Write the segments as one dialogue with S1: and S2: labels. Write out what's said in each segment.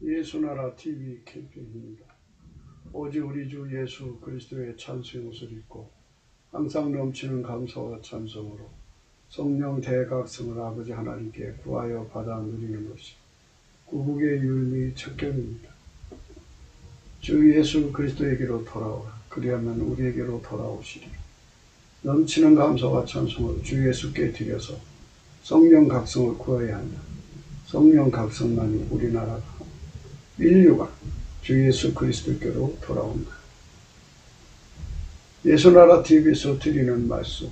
S1: 예수나라 TV 캠페인입니다. 오직 우리 주 예수 그리스도의 찬송의 옷을 입고 항상 넘치는 감사와 찬송으로 성령 대각성을 아버지 하나님께 구하여 받아 누리는 것이 구국의 율미 척경입니다. 주 예수 그리스도에게로 돌아오라. 그리하면 우리에게로 돌아오시리. 넘치는 감사와 찬송을 주 예수께 드려서 성령 각성을 구해야 한다. 성령 각성만이 우리나라가 인류가 주 예수 그리스도께로 돌아온다. 예수나라 TV에서 드리는 말씀,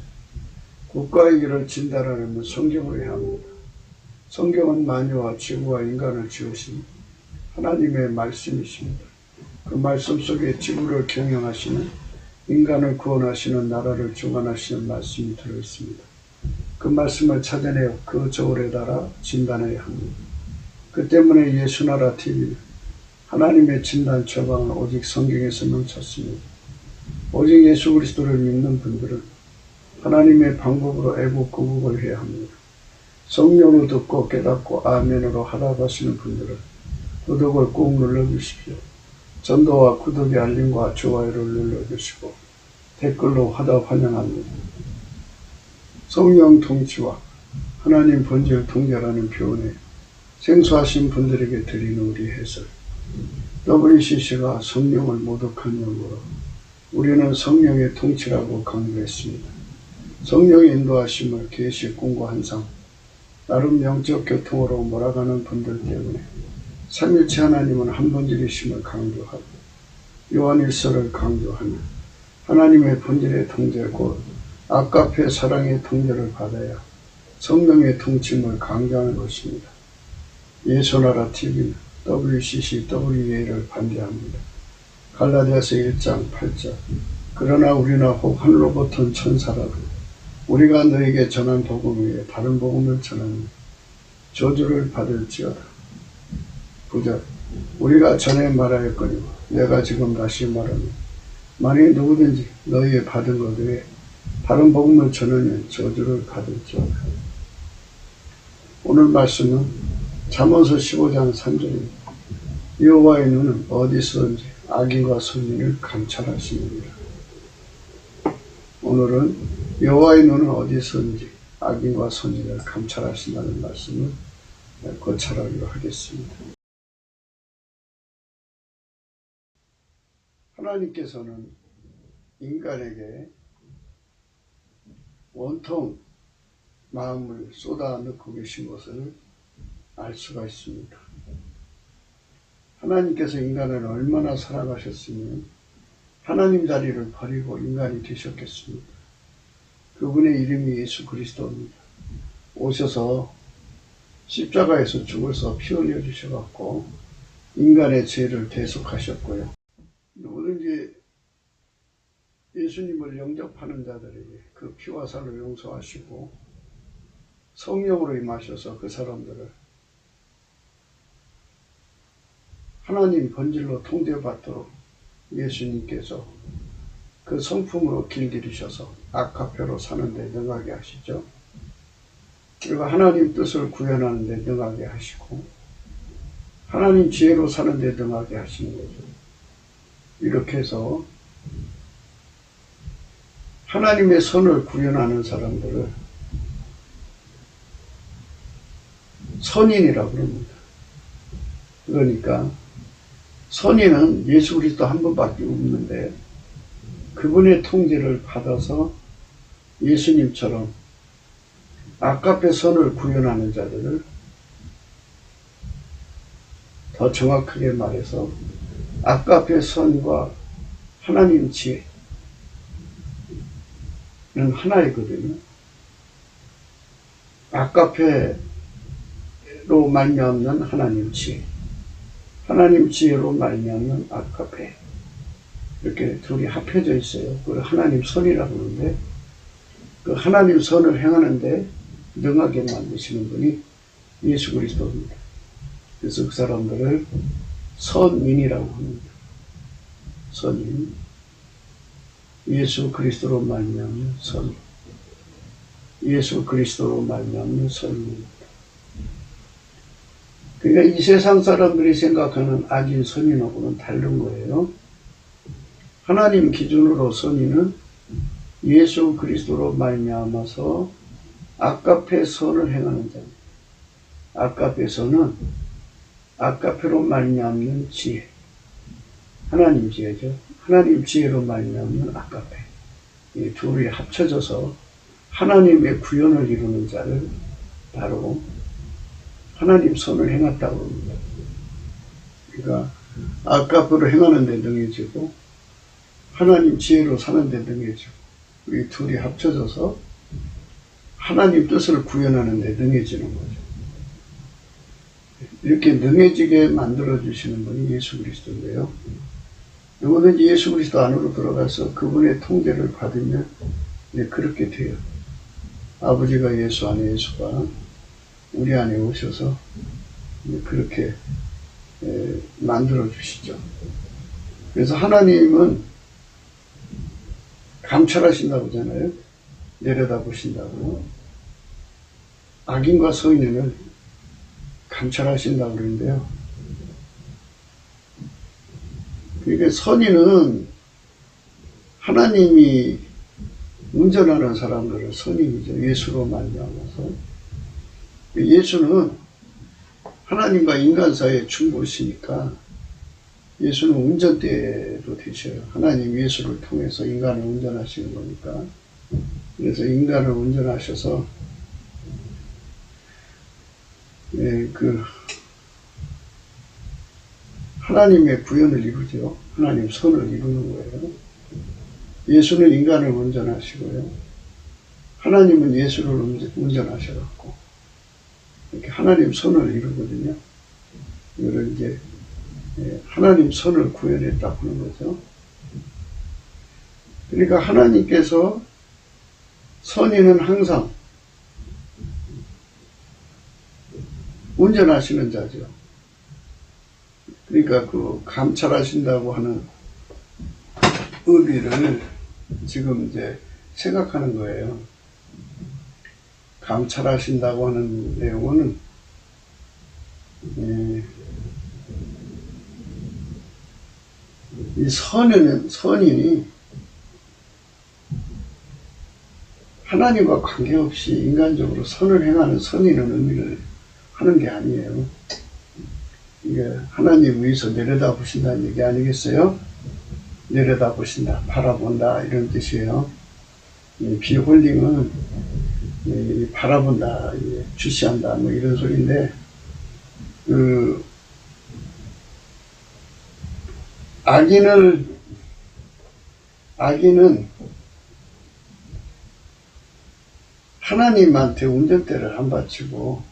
S1: 국가의 길을 진단하려면 성경으로 해야 합니다. 성경은 만유와 지구와 인간을 지으신 하나님의 말씀이십니다. 그 말씀 속에 지구를 경영하시는, 인간을 구원하시는, 나라를 주관하시는 말씀이 들어있습니다. 그 말씀을 찾아내어 그 저울에 달아 진단해야 합니다. 그 때문에 예수나라 TV는 하나님의 진단 처방을 오직 성경에서만 찾습니다. 오직 예수 그리스도를 믿는 분들은 하나님의 방법으로 애국구국을 해야 합니다. 성령으로 듣고 깨닫고 아멘으로 하락하시는 분들은 구독을 꼭 눌러주십시오. 전도와 구독의 알림과 좋아요를 눌러주시고 댓글로 환영합니다. 성령 통치와 하나님 본질 동결하는 교훈에 생소하신 분들에게 드리는 우리 해설, WCC가 성령을 모독한 용어로 우리는 성령의 통치라고 강조했습니다. 성령의 인도하심을 계시, 꿈과 환상, 나름 영적 교통으로 몰아가는 분들 때문에 삼일체 하나님은 한 본질이심을 강조하고 요한일서를 강조하며 하나님의 본질의 통제 곧 아가페 사랑의 통제를 받아야 성령의 통치임을 강조하는 것입니다. 예수나라 TV는 WCC, WA를 반대합니다. 갈라디아서 1장 8절 그러나 우리나 혹 하늘로부터 천사라도 우리가 너에게 전한 복음 외에 다른 복음을 전하니 저주를 받을지어다. 9절 우리가 전에 말하였거니와 내가 지금 다시 말하니 만일 누구든지 너희의 받은 것 외에 다른 복음을 전하면 저주를 받을지어다. 오늘 말씀은 잠언서 15장 3절입니다. 여호와의 눈은 어디서든지 악인과 선인을 감찰하십니다. 오늘은 여호와의 눈은 어디서든지 악인과 선인을 감찰하신다는 말씀을 고찰하기로 하겠습니다. 하나님께서는 인간에게 원통 마음을 쏟아 넣고 계신 것을 알 수가 있습니다. 하나님께서 인간을 얼마나 사랑하셨으면 하나님 자리를 버리고 인간이 되셨겠습니까? 그분의 이름이 예수 그리스도입니다. 오셔서 십자가에서 죽어서 피 흘려 주셔갖고 인간의 죄를 대속하셨고요. 누구든지 예수님을 영접하는 자들에게 그 피와 살로 용서하시고 성령으로 임하셔서 그 사람들을 하나님 본질로 통제받도록 예수님께서 그 성품으로 길들이셔서 아가페로 사는데 능하게 하시죠. 그리고 하나님 뜻을 구현하는 데 능하게 하시고 하나님 지혜로 사는 데 능하게 하시는 거죠. 이렇게 해서 하나님의 선을 구현하는 사람들을 선인이라고 합니다. 그러니까 선인은 예수 그리스도 한 분밖에 없는데 그분의 통제를 받아서 예수님처럼 아가페 선을 구현하는 자들을, 더 정확하게 말해서 아가페 선과 하나님 지혜는 하나이거든요. 아가페로 말미암는 하나님 지혜, 하나님 지혜로 말미암는 아가페, 이렇게 둘이 합해져 있어요. 그걸 하나님 선이라고 하는데 그 하나님 선을 행하는데 능하게 만드시는 분이 예수 그리스도입니다. 그래서 그 사람들을 선인이라고 합니다. 선인, 예수 그리스도로 말미암는 선인, 예수 그리스도로 말미암는 선인입니다. 그러니까 이 세상 사람들이 생각하는 악인 선인하고는 다른 거예요. 하나님 기준으로 선인은 예수 그리스도로 말미암아서 아까페 선을 행하는 자입니다. 아까페서는 아까페로 말미암는 지혜, 하나님 지혜죠. 하나님 지혜로 말미암는 아까페. 이 둘이 합쳐져서 하나님의 구현을 이루는 자를 바로 하나님 선을 행했다고 합니다. 그러니까 아까페로 행하는 데 능해지고 하나님 지혜로 사는 데 능해지고 이 둘이 합쳐져서 하나님 뜻을 구현하는 데 능해지는 거죠. 이렇게 능해지게 만들어주시는 분이 예수 그리스도인데요. 누구든지 예수 그리스도 안으로 들어가서 그분의 통제를 받으면 그렇게 돼요. 아버지가 예수 안에, 예수가 우리 안에 오셔서 그렇게 만들어주시죠. 그래서 하나님은 감찰하신다고 하잖아요. 내려다보신다고. 악인과 선인을 감찰하신다고 그러는데요. 그러니까 선인은 하나님이 운전하는 사람들은 선인이죠. 예수로 말미암아서. 예수는 하나님과 인간 사이의 중보시니까 예수는 운전대도 되셔요. 하나님 예수를 통해서 인간을 운전하시는 거니까. 그래서 인간을 운전하셔서 하나님의 구현을 이루죠. 하나님 선을 이루는 거예요. 예수는 인간을 운전하시고요. 하나님은 예수를 운전하셔갖고 이렇게 하나님 선을 이루거든요. 이걸 이제 하나님 선을 구현했다고 하는 거죠. 그러니까 하나님께서 선인은 항상 운전하시는 자죠. 그러니까 그 감찰하신다고 하는 의미를 지금 이제 생각하는 거예요. 감찰하신다고 하는 내용은 이 선인이 하나님과 관계없이 인간적으로 선을 행하는 선인은 의미를 하는 게 아니에요. 이게 하나님 위에서 내려다보신다는 얘기 아니겠어요? 내려다보신다, 바라본다 이런 뜻이에요. 비홀링은 바라본다, 주시한다 뭐 이런 소리인데 악인은 하나님한테 운전대를 안 바치고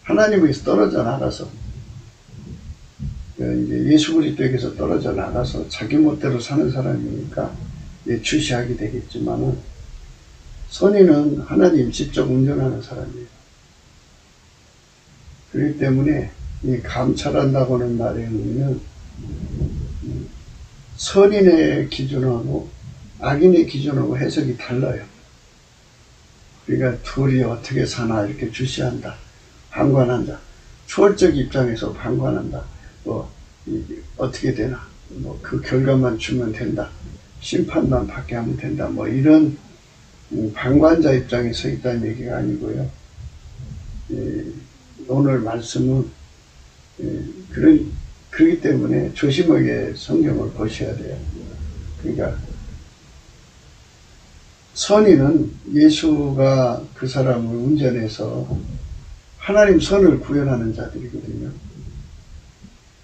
S1: 하나님에서 떨어져 나가서 이제 예수 그리스도에게서 떨어져 나가서 자기 멋대로 사는 사람이니까 주시하게 되겠지만은 선인은 하나님 직접 운전하는 사람이에요. 그렇기 때문에 이 감찰한다고 하는 말의 의미는 선인의 기준하고 악인의 기준하고 해석이 달라요. 그러니까 둘이 어떻게 사나 이렇게 주시한다, 판관한다, 초월적 입장에서 판관한다, 뭐 어떻게 되나, 뭐 그 결과만 주면 된다, 심판만 받게 하면 된다, 뭐 이런 판관자 입장에 서 있다는 얘기가 아니고요. 오늘 말씀은 그렇기 때문에 조심하게 성경을 보셔야 돼요. 그러니까 선인은 예수가 그 사람을 운전해서 하나님 선을 구현하는 자들이거든요.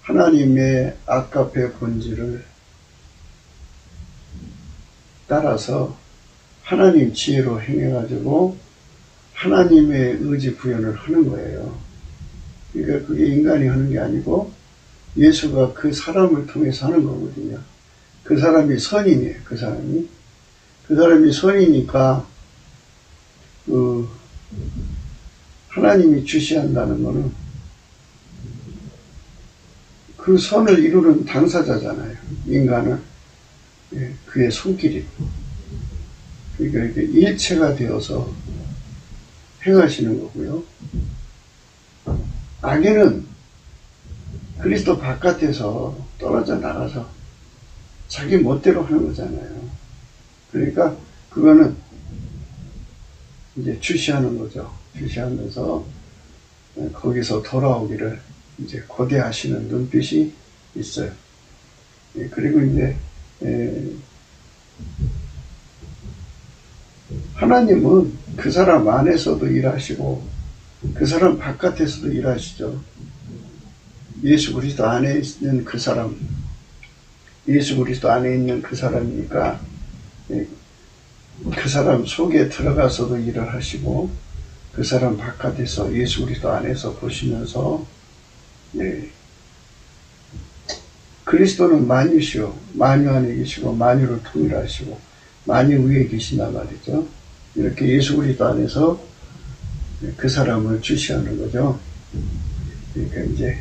S1: 하나님의 아까페 본질을 따라서 하나님 지혜로 행해가지고 하나님의 의지 구현을 하는 거예요. 그러니까 그게 인간이 하는 게 아니고 예수가 그 사람을 통해서 하는 거거든요. 그 사람이 선인이에요. 그 사람이 선이니까 하나님이 주시한다는 거는 그 선을 이루는 당사자잖아요. 인간은 그의 손길이고, 그러니까 이렇게 일체가 되어서 행하시는 거고요. 악인은 그리스도 바깥에서 떨어져 나가서 자기 멋대로 하는 거잖아요. 그러니까 그거는 이제 주시하는 거죠. 주시하면서 거기서 돌아오기를 이제 고대하시는 눈빛이 있어요. 그리고 이제 하나님은 그 사람 안에서도 일하시고 그 사람 바깥에서도 일하시죠. 예수 그리스도 안에 있는 그 사람, 예수 그리스도 안에 있는 그 사람이니까 그 사람 속에 들어가서도 일을 하시고 그 사람 바깥에서 예수 그리스도 안에서 보시면서 그리스도는 만유시요 만유 안에 계시고 만유를 통일하시고 만유 위에 계신단 말이죠. 이렇게 예수 그리스도 안에서 그 사람을 주시하는 거죠. 그러니까 이제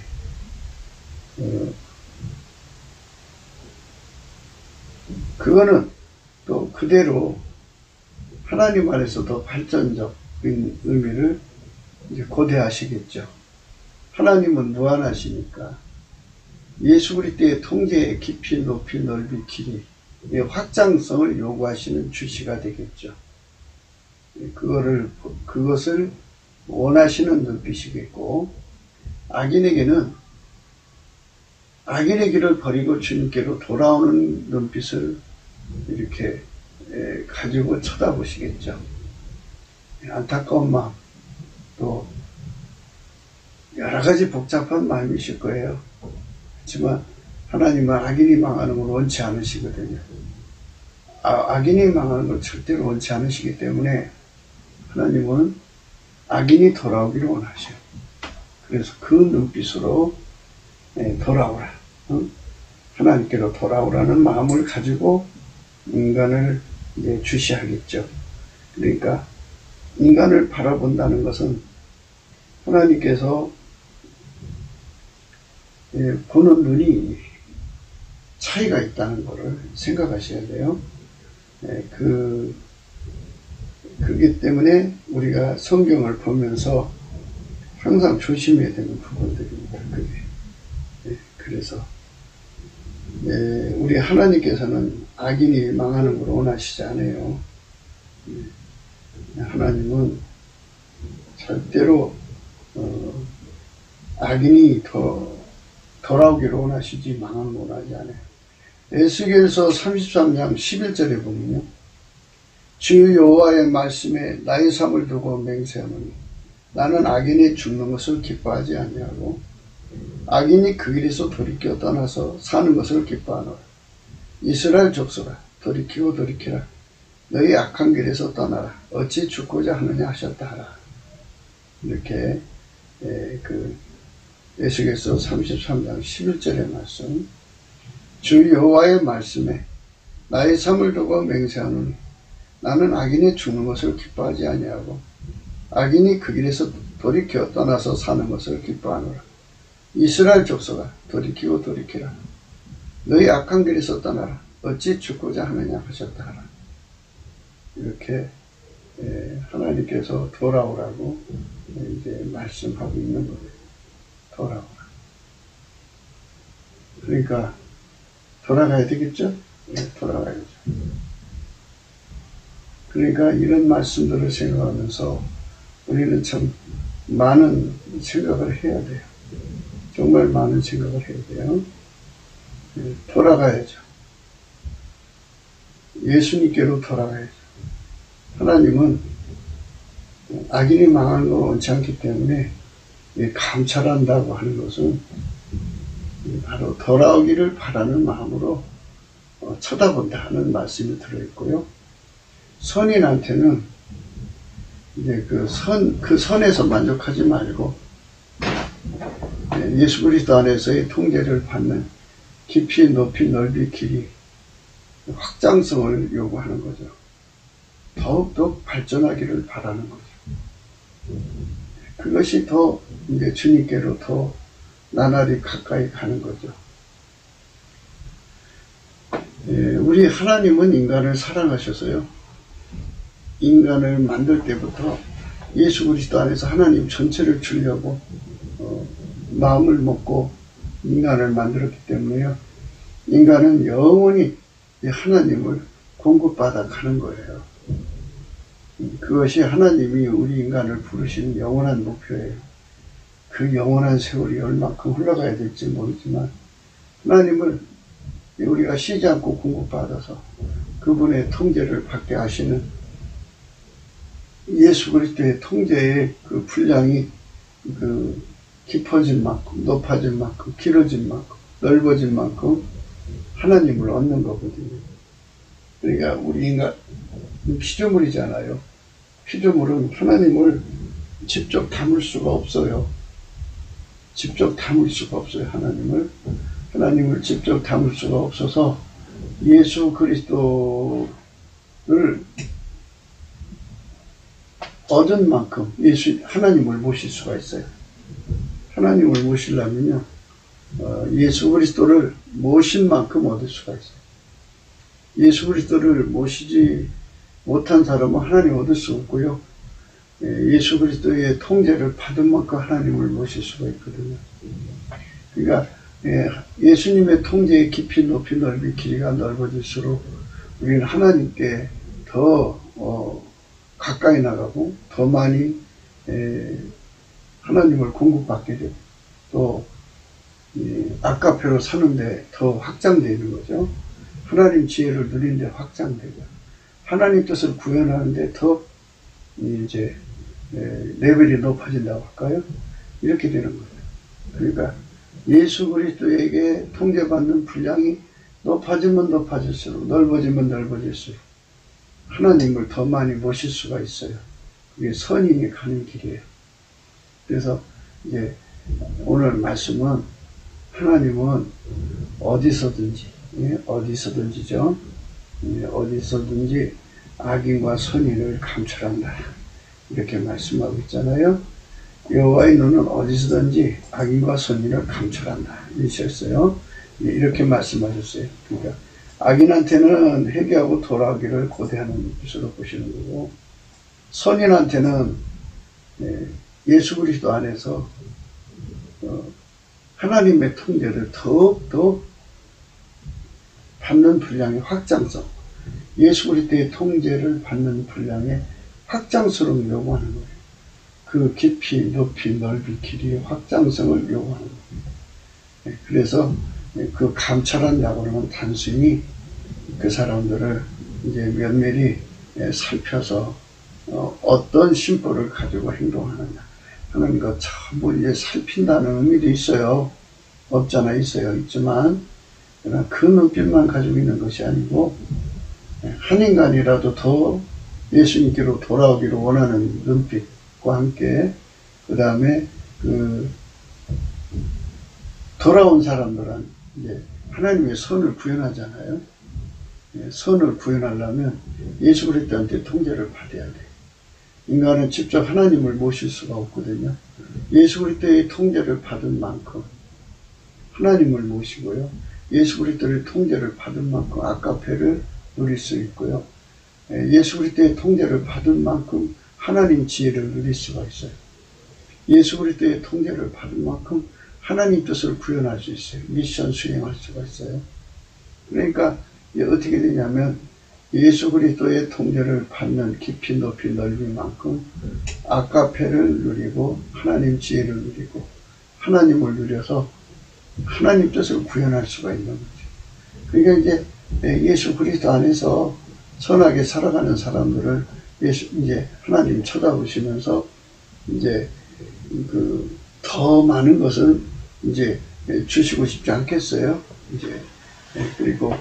S1: 그거는 또 그대로 하나님 안에서 더 발전적인 의미를 이제 고대하시겠죠. 하나님은 무한하시니까 예수 그리스도의 통제의 깊이, 높이, 넓이, 길이 확장성을 요구하시는 주시가 되겠죠. 그것을 원하시는 눈빛이겠고, 악인에게는 악인의 길을 버리고 주님께로 돌아오는 눈빛을 이렇게 가지고 쳐다보시겠죠. 안타까운 마음, 또 여러 가지 복잡한 마음이실 거예요. 하지만 하나님은 악인이 망하는 걸 원치 않으시거든요. 악인이 망하는 걸 절대로 원치 않으시기 때문에 하나님은 악인이 돌아오기를 원하셔요. 그래서 그 눈빛으로 돌아오라, 하나님께로 돌아오라는 마음을 가지고 인간을 이제 주시하겠죠. 그러니까 인간을 바라본다는 것은 하나님께서 보는 눈이 차이가 있다는 것을 생각하셔야 돼요. 그렇기 때문에 우리가 성경을 보면서 항상 조심해야 되는 부분들입니다. 그래서 우리 하나님께서는 악인이 망하는 걸 원하시지 않아요. 하나님은 절대로 악인이 돌아오기를 원하시지 망하는 걸 원하지 않아요. 에스겔서 33장 11절에 보면요, 주 여호와의 말씀에 나의 삶을 두고 맹세하노니 나는 악인이 죽는 것을 기뻐하지 아니하고 악인이 그 길에서 돌이켜 떠나서 사는 것을 기뻐하노라. 이스라엘 족속아, 돌이키고 돌이키라. 너희 악한 길에서 떠나라. 어찌 죽고자 하느냐 하셨다 하라. 이렇게 에스겔서 33장 11절의 말씀, 주 여호와의 말씀에 나의 삶을 두고 맹세하노니 나는 악인이 죽는 것을 기뻐하지 아니하고 악인이 그 길에서 돌이켜 떠나서 사는 것을 기뻐하노라. 이스라엘 족속아, 돌이키고 돌이키라. 너희 악한 길에서 떠나라. 어찌 죽고자 하느냐 하셨다 하라. 이렇게 하나님께서 돌아오라고 이제 말씀하고 있는 거예요. 돌아오라. 그러니까 돌아가야 되겠죠? 돌아가야죠. 그러니까 이런 말씀들을 생각하면서 우리는 참 많은 생각을 해야 돼요. 정말 많은 생각을 해야 돼요. 돌아가야죠. 예수님께로 돌아가야죠. 하나님은 악인이 망하는 걸 원치 않기 때문에 감찰한다고 하는 것은 바로 돌아오기를 바라는 마음으로 쳐다본다 하는 말씀이 들어있고요. 선인한테는 이제 그 선에서 만족하지 말고 예수 그리스도 안에서의 통제를 받는 깊이, 높이, 넓이, 길이, 확장성을 요구하는 거죠. 더욱더 발전하기를 바라는 거죠. 그것이 더 이제 주님께로 더 나날이 가까이 가는 거죠. 우리 하나님은 인간을 사랑하셔서요, 인간을 만들 때부터 예수 그리스도 안에서 하나님 전체를 주려고 마음을 먹고 인간을 만들었기 때문에요. 인간은 영원히 하나님을 공급받아 가는 거예요. 그것이 하나님이 우리 인간을 부르신 영원한 목표예요. 그 영원한 세월이 얼마큼 흘러가야 될지 모르지만 하나님을 우리가 쉬지 않고 공급받아서 그분의 통제를 받게 하시는 예수 그리스도의 통제의 그 분량이 그 깊어진 만큼, 높아진 만큼, 길어진 만큼, 넓어진 만큼 하나님을 얻는 거거든요. 그러니까 우리 인간 피조물이잖아요. 피조물은 하나님을 직접 담을 수가 없어요. 직접 담을 수가 없어요. 하나님을 직접 담을 수가 없어서 예수 그리스도를 얻은 만큼 하나님을 모실 수가 있어요. 하나님을 모시려면요, 예수 그리스도를 모신 만큼 얻을 수가 있어요. 예수 그리스도를 모시지 못한 사람은 하나님 얻을 수 없고요. 예수 그리스도의 통제를 받은 만큼 하나님을 모실 수가 있거든요. 그러니까 예수님의 통제의 깊이, 높이, 넓이, 길이가 넓어질수록 우리는 하나님께 더 가까이 나가고 더 많이 하나님을 공급받게 되고 또 아카페로 사는데 더 확장되는 거죠. 하나님 지혜를 누리는데 확장되고 하나님 뜻을 구현하는데 더 이제 레벨이 높아진다고 할까요? 이렇게 되는 거예요. 그러니까 예수 그리스도에게 통제받는 분량이 높아지면 높아질수록 넓어지면 넓어질수록 하나님을 더 많이 모실 수가 있어요. 그게 선인이 가는 길이에요. 그래서 이제 오늘 말씀은 하나님은 어디서든지 어디서든지죠. 어디서든지 악인과 선인을 감찰한다. 이렇게 말씀하고 있잖아요. 여호와의 눈은 어디서든지 악인과 선인을 감찰한다. 이러셨어요. 이렇게 말씀하셨어요. 그러니까 악인한테는 회개하고 돌아오기를 고대하는 뜻으로 보시는 거고, 선인한테는 예수 그리스도 안에서 하나님의 통제를 더욱더 받는 분량의 확장성, 예수 그리스도의 통제를 받는 분량의 확장성을 요구하는 거예요. 그 깊이, 높이, 넓이, 길이의 확장성을 요구하는 거예요. 그래서 그 감찰한 야고는 단순히 그 사람들을 이제 면밀히 살펴서 어떤 심보를 가지고 행동하느냐 하는 것 전부 이제 살핀다는 의미도 있어요. 없잖아, 있어요. 있지만 그러나 그 눈빛만 가지고 있는 것이 아니고 한 인간이라도 더 예수님께로 돌아오기를 원하는 눈빛과 함께 그 다음에 그 돌아온 사람들은 이제 하나님의 선을 구현하잖아요. 선을 구현하려면 예수 그리스도한테 통제를 받아야 돼. 인간은 직접 하나님을 모실 수가 없거든요. 예수 그리스도의 통제를 받은 만큼 하나님을 모시고요. 예수 그리스도의 통제를 받은 만큼 아카페를 누릴 수 있고요. 예수 그리스도의 통제를 받은 만큼 하나님 지혜를 누릴 수가 있어요. 예수 그리스도의 통제를 받은 만큼 하나님 뜻을 구현할 수 있어요. 미션 수행할 수가 있어요. 그러니까 어떻게 되냐면 예수 그리스도의 통제를 받는 깊이, 높이, 넓이만큼 아카페를 누리고 하나님 지혜를 누리고 하나님을 누려서 하나님 뜻을 구현할 수가 있는 거죠. 그러니까 이제 예수 그리스도 안에서 선하게 살아가는 사람들을 이제 하나님 쳐다보시면서 이제 더 많은 것을 이제 주시고 싶지 않겠어요. 이제 그리고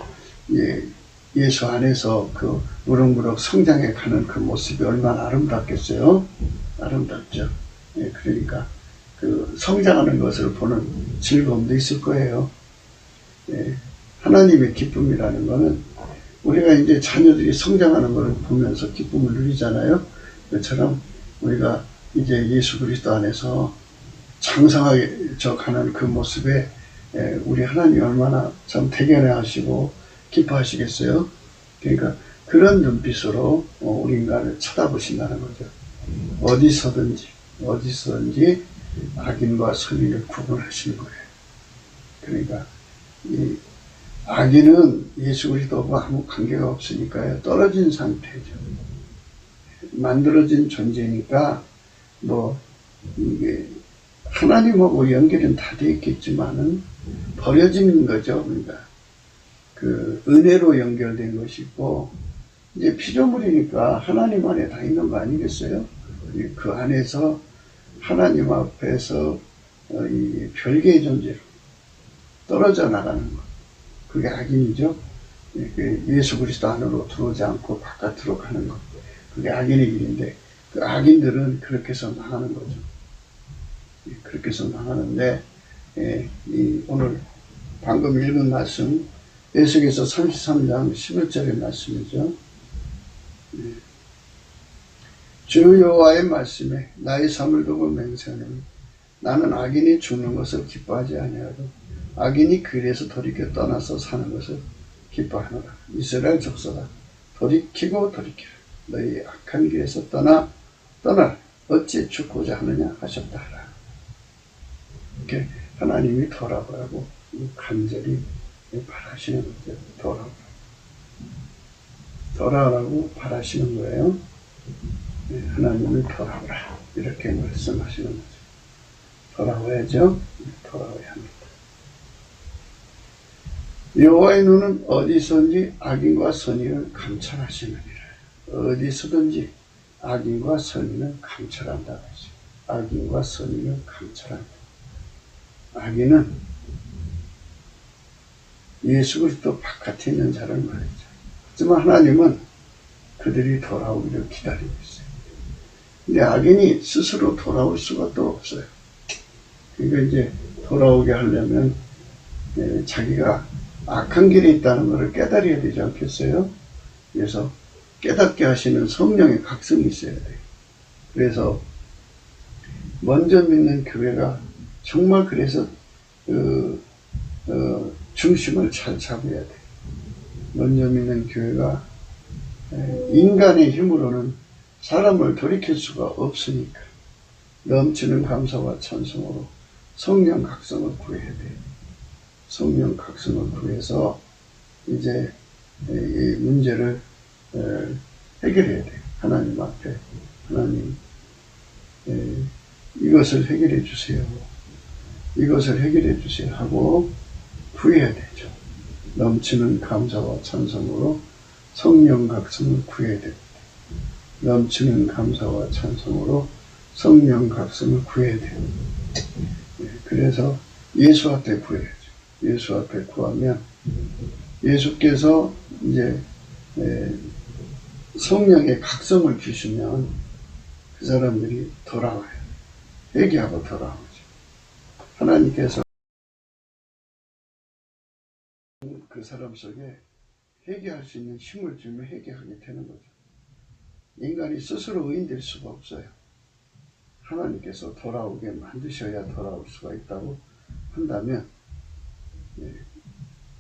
S1: 예수 안에서 그 무럭무럭 성장해 가는 그 모습이 얼마나 아름답겠어요. 아름답죠. 그러니까 그 성장하는 것을 보는 즐거움도 있을 거예요. 하나님의 기쁨이라는 거는 우리가 이제 자녀들이 성장하는 것을 보면서 기쁨을 누리잖아요. 그처럼 우리가 이제 예수 그리스도 안에서 장성하게 가는 그 모습에 우리 하나님이 얼마나 참 대견해 하시고 기뻐하시겠어요. 그러니까 그런 눈빛으로 우리 인간을 쳐다보신다는 거죠. 어디서든지 악인과 선인을 구분하시는 거예요. 그러니까 이 악인은 예수 그리스도와 아무 관계가 없으니까요. 떨어진 상태죠. 만들어진 존재니까 뭐 이게 하나님하고 연결은 다 되어 있겠지만은 버려지는 거죠. 그러니까 그 은혜로 연결된 것이고 이제 피조물이니까 하나님 안에 다 있는 거 아니겠어요? 그 안에서 하나님 앞에서 이 별개의 존재로 떨어져 나가는 것. 그게 악인이죠. 예수 그리스도 안으로 들어오지 않고 바깥으로 가는 것. 그게 악인의 길인데 그 악인들은 그렇게 해서 나가는 거죠. 그렇게 해서 나가는데 오늘 방금 읽은 말씀 에스겔서 33장 11절의 말씀이죠. 주 여호와의 말씀에 나의 삶을 두고 맹세하노니 나는 악인이 죽는 것을 기뻐하지 아니하고 악인이 그에서 돌이켜 떠나서 사는 것을 기뻐하노라. 이스라엘 족속아 돌이키고 돌이키라. 너희 악한 길에서 떠나라. 어찌 죽고자 하느냐 하셨다 하라. 이렇게 하나님이 돌아보라고 간절히 바라시는 거죠. 돌아오라고 바라시는 거예요. 하나님을 돌아오라 이렇게 말씀하시는 거죠. 돌아와야죠. 돌아와야 합니다. 여호와의 눈은 어디서든지 악인과 선인을 감찰하시느니라. 어디서든지 악인과 선인을 감찰한다. 악인과 선인을 감찰한다. 악인은 예수 그리스도 바깥에 있는 자를 말이죠. 하지만 하나님은 그들이 돌아오기를 기다리고 있어요. 근데 악인이 스스로 돌아올 수가 또 없어요. 그러니까 이제 돌아오게 하려면 자기가 악한 길에 있다는 것을 깨달아야 되지 않겠어요? 그래서 깨닫게 하시는 성령의 각성이 있어야 돼요. 그래서 먼저 믿는 교회가 정말 그래서 중심을 잘 잡아야 돼요. 먼저 믿는 교회가 인간의 힘으로는 사람을 돌이킬 수가 없으니까 넘치는 감사와 찬송으로 성령 각성을 구해야 돼요. 성령 각성을 구해서 이제 이 문제를 해결해야 돼요. 하나님 앞에 하나님 이것을 해결해 주세요. 이것을 해결해 주세요 하고 구해야 되죠. 넘치는 감사와 찬송으로 성령 각성을 구해야 됩니다. 넘치는 감사와 찬송으로 성령 각성을 구해야 돼요. 그래서 예수 앞에 구해야죠. 예수 앞에 구하면 예수께서 이제 성령의 각성을 주시면 그 사람들이 돌아와요. 회개하고 돌아오죠. 하나님께서 그 사람 속에 회개할 수 있는 힘을 주면 회개하게 되는 거죠. 인간이 스스로 의인될 수가 없어요. 하나님께서 돌아오게 만드셔야 돌아올 수가 있다고 한다면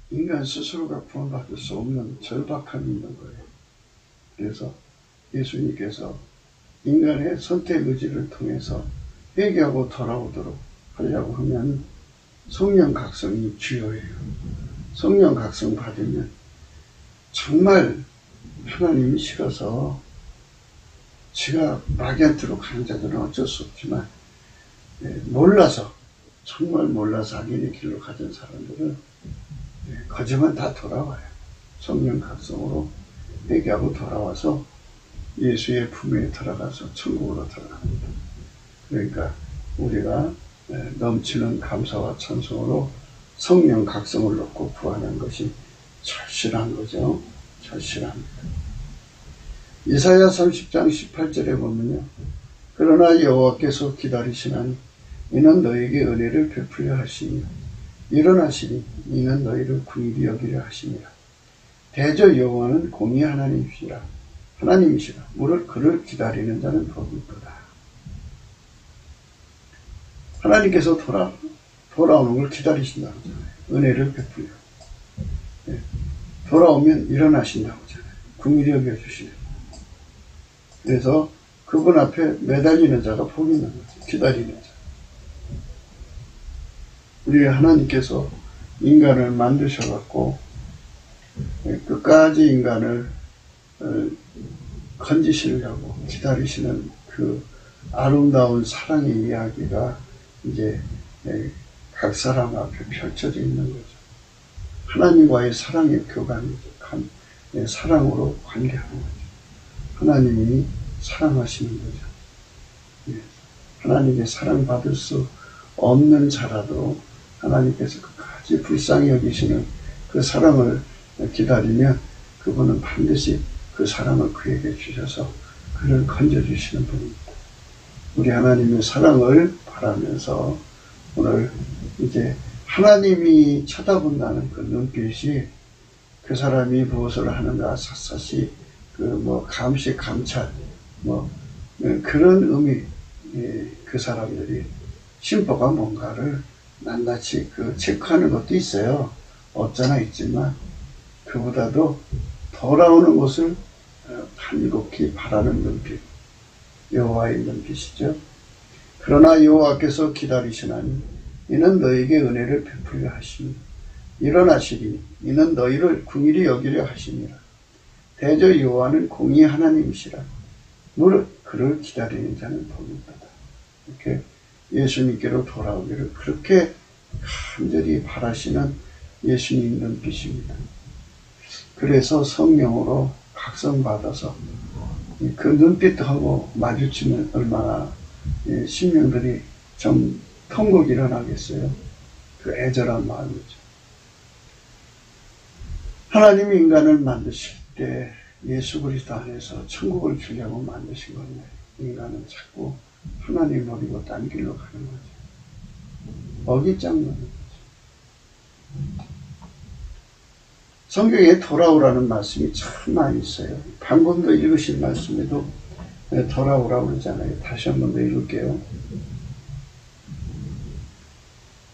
S1: 인간 스스로가 구원받을 수 없는 절박함이 있는 거예요. 그래서 예수님께서 인간의 선택 의지를 통해서 회개하고 돌아오도록 하려고 하면 성령 각성이 주요해요. 성령 각성 받으면 정말 하나님이 싫어서 지가 마귀한테로 가는 자들은 어쩔 수 없지만 몰라서 정말 몰라서 악인의 길로 가던 사람들은 거지만 다 돌아와요. 성령 각성으로 회개하고 돌아와서 예수의 품에 들어가서 천국으로 들어갑니다. 그러니까 우리가 넘치는 감사와 찬송으로 성령 각성을 놓고 구하는 것이 절실한 거죠. 절실합니다. 이사야 30장 18절에 보면요. 그러나 여호와께서 기다리시나니 이는 너에게 은혜를 베풀려 하시며 일어나시니 이는 너희를 긍휼히 여기려 하시니라. 대저 여호와는 공의 하나님이시라. 무릇 그를 기다리는 자는 복이 있도다. 하나님께서 돌아오는 걸 기다리신다고 하잖아요. 은혜를 베풀려. 돌아오면 일어나신다고 하잖아요. 긍휼히 여겨주시는. 그래서 그분 앞에 매달리는 자가 복이 있는 거죠. 기다리는 자. 우리 하나님께서 인간을 만드셔갖고 끝까지 인간을 건지시려고 기다리시는 그 아름다운 사랑의 이야기가 이제 각 사람 앞에 펼쳐져 있는 거죠. 하나님과의 사랑의 교감이죠. 사랑으로 관계하는 거죠. 하나님이 사랑하시는 거죠. 하나님의 사랑받을 수 없는 자라도 하나님께서 끝까지 불쌍히 여기시는 그 사랑을 기다리면 그분은 반드시 그 사랑을 그에게 주셔서 그를 건져주시는 분입니다. 우리 하나님의 사랑을 바라면서 오늘 이제 하나님이 쳐다본다는 그 눈빛이 그 사람이 무엇을 하는가 샅샅이 감시 감찰 그런 의미, 그 사람들이 심보가 뭔가를 낱낱이 체크하는 것도 있어요. 없잖아 있지만 그보다도 돌아오는 것을 간곡히 바라는 눈빛, 여호와의 눈빛이죠. 그러나 여호와께서 기다리시나니 이는 너에게 은혜를 베풀려 하시니 일어나시리니 이는 너희를 궁일이 여기려 하시니라. 대저 여호와는 공의 하나님이시라. 무릇 그를 기다리는 자는 복이 있도다. 이렇게 예수님께로 돌아오기를 그렇게 간절히 바라시는 예수님 눈빛입니다. 그래서 성령으로 각성받아서 그 눈빛하고 마주치면 얼마나 심령들이 좀 통곡이 일어나겠어요. 그 애절한 마음이죠. 하나님이 인간을 만드실 때 예수 그리스도 안에서 천국을 주려고 만드신 건데 인간은 자꾸 하나님 버리고 딴 길로 가는 거죠. 어깃장 놓는 거죠. 성경에 돌아오라는 말씀이 참 많이 있어요. 방금도 읽으신 말씀에도 돌아오라고 그러잖아요. 다시 한 번 더 읽을게요.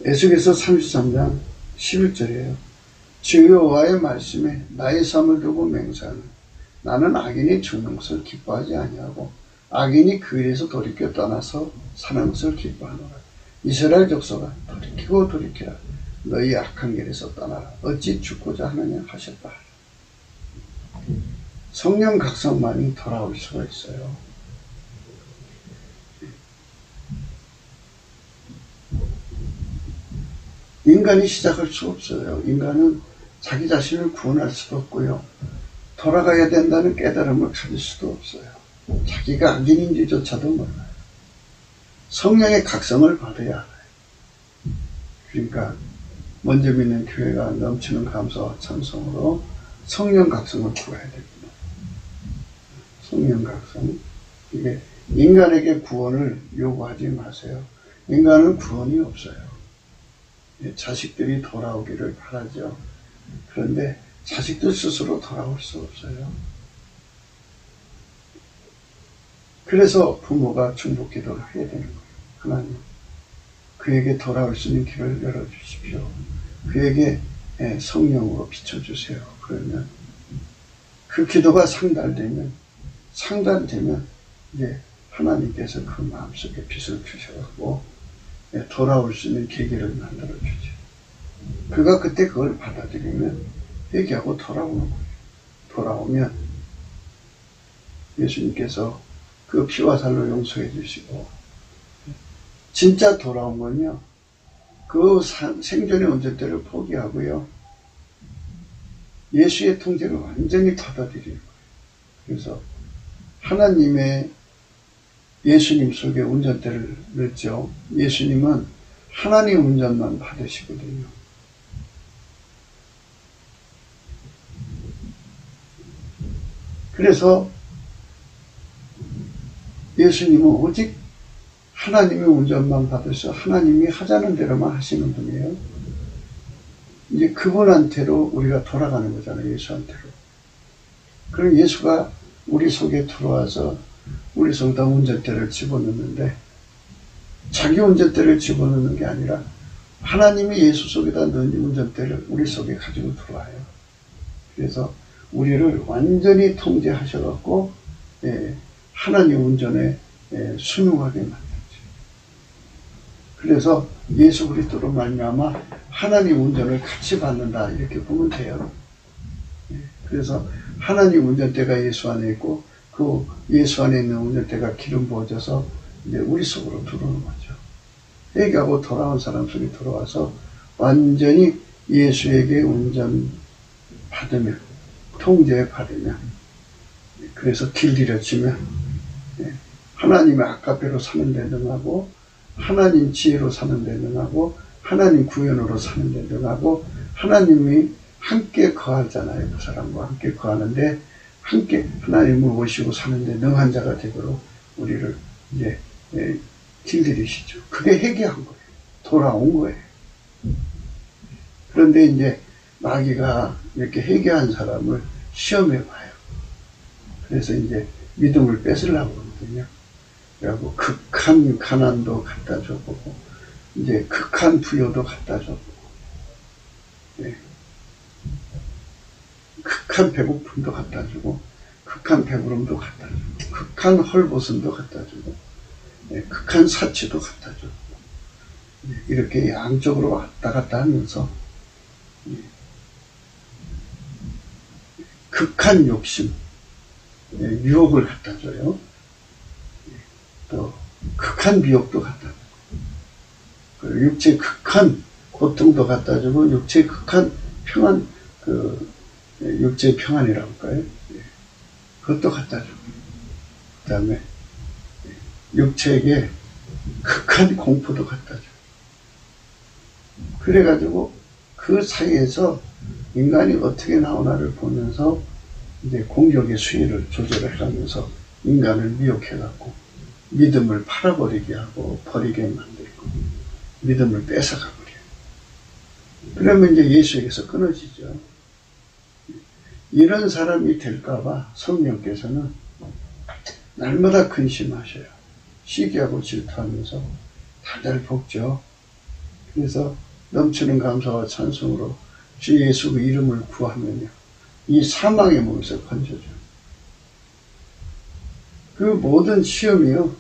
S1: 에스겔서 33장 11절이에요. 주 여호와의 말씀에 나의 삶을 두고 맹세하는 나는 악인이 죽는 것을 기뻐하지 아니하고 악인이 그 일에서 돌이켜 떠나서 사는 것을 기뻐하노라. 이스라엘 족속아 돌이키고 돌이키라. 너희 악한 길에서 떠나라. 어찌 죽고자 하느냐 하셨다. 성령 각성만이 돌아올 수가 있어요. 인간이 시작할 수 없어요. 인간은 자기 자신을 구원할 수도 없고요. 돌아가야 된다는 깨달음을 가질 수도 없어요. 자기가 악인인지조차도 몰라요. 성령의 각성을 받아야 알아요. 그러니까 먼저 믿는 교회가 넘치는 감사와 찬송으로 성령 각성을 구해야 됩니다. 성령 각성. 이게 인간에게 구원을 요구하지 마세요. 인간은 구원이 없어요. 자식들이 돌아오기를 바라죠. 그런데 자식들 스스로 돌아올 수 없어요. 그래서 부모가 중보 기도를 해야 되는 거예요. 하나님, 그에게 돌아올 수 있는 길을 열어주십시오. 그에게 성령으로 비춰주세요. 그러면 그 기도가 상달되면 이제 하나님께서 그 마음속에 빛을 주셔가지고 돌아올 수 있는 계기를 만들어주죠. 그가 그때 그걸 받아들이면 회개하고 돌아오는 거예요. 돌아오면 예수님께서 그 피와 살로 용서해 주시고 진짜 돌아온 건요. 그 생존의 온전때를 포기하고요. 예수의 통제를 완전히 받아들이는 거예요. 그래서 하나님의 예수님 속에 운전대를 넣죠. 예수님은 하나님 운전만 받으시거든요. 그래서 예수님은 오직 하나님의 운전만 받으셔 하나님이 하자는 대로만 하시는 분이에요. 이제 그분한테로 우리가 돌아가는 거잖아요. 예수한테로. 그럼 예수가 우리 속에 들어와서 우리 속에다 운전대를 집어넣는데 자기 운전대를 집어넣는 게 아니라 하나님이 예수 속에다 넣은 운전대를 우리 속에 가지고 들어와요. 그래서 우리를 완전히 통제하셔갖고 하나님 운전에 순응하게 만들죠. 그래서 예수 그리스도로 말미암아 하나님 운전을 같이 받는다 이렇게 보면 돼요. 그래서 하나님 운전대가 예수 안에 있고 그 예수 안에 있는 운전대가 기름 부어져서 이제 우리 속으로 들어오는 거죠. 회개하고 돌아온 사람 속에 들어와서 완전히 예수에게 운전 받으면 통제 받으면 그래서 길들여지면 하나님의 아까페로 사는 데 능하고 하나님 지혜로 사는 데 능하고 하나님 구현으로 사는 데 능하고 하나님이 함께 거하잖아요. 그 사람과 함께 거하는데 함께 하나님을 모시고 사는 데 능한 자가 되도록 우리를 이제 길들이시죠. 그게 회개한 거예요. 돌아온 거예요. 그런데 이제 마귀가 이렇게 회개한 사람을 시험해 봐요. 그래서 이제 믿음을 뺏으려고 하거든요. 그리고 극한 가난도 갖다 줘보고, 이제 극한 부여도 갖다 줘보고, 네. 극한 배고픔도 갖다 주고, 극한 배부름도 갖다 주고, 극한 헐벗음도 갖다 주고, 네. 극한 사치도 갖다 주고, 네. 이렇게 양쪽으로 왔다 갔다 하면서, 네. 극한 욕심, 네. 유혹을 갖다 줘요. 또 극한 미혹도 갖다 주고 육체 극한 고통도 갖다 주고 육체 극한 평안 육체 평안이라고 할까요? 그것도 갖다 주고 그 다음에 육체에게 극한 공포도 갖다 주고 그래가지고 그 사이에서 인간이 어떻게 나오나를 보면서 이제 공격의 수위를 조절을 하면서 인간을 미혹해갖고 믿음을 팔아버리게 하고 버리게 만들고 믿음을 뺏어가 버려요. 그러면 이제 예수에게서 끊어지죠. 이런 사람이 될까봐 성령께서는 날마다 근심하셔요. 시기하고 질투하면서 다들 볶죠. 그래서 넘치는 감사와 찬송으로 주 예수 그 이름을 구하면요. 이 사망의 몸에서 건져줘요. 그 모든 시험이요,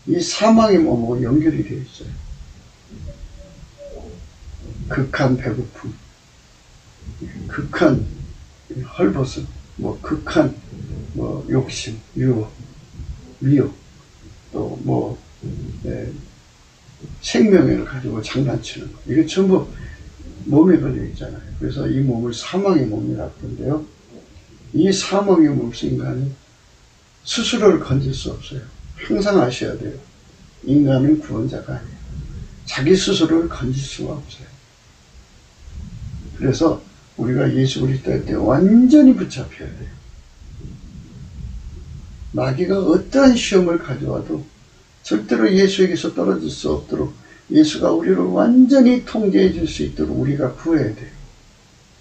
S1: 이 사망의 몸하고 연결이 되어 있어요. 극한 배고픔, 극한 헐벗음, 극한 욕심, 유혹, 미혹, 또 생명을 가지고 장난치는 거. 이게 전부 몸에 걸려 있잖아요. 그래서 이 몸을 사망의 몸이라고 하는데요. 이 사망의 몸에서 인간이 스스로를 건질 수 없어요. 항상 아셔야 돼요. 인간은 구원자가 아니에요. 자기 스스로를 건질 수가 없어요. 그래서 우리가 예수 그리스도 할 때 완전히 붙잡혀야 돼요. 마귀가 어떠한 시험을 가져와도 절대로 예수에게서 떨어질 수 없도록 예수가 우리를 완전히 통제해 줄 수 있도록 우리가 구해야 돼요.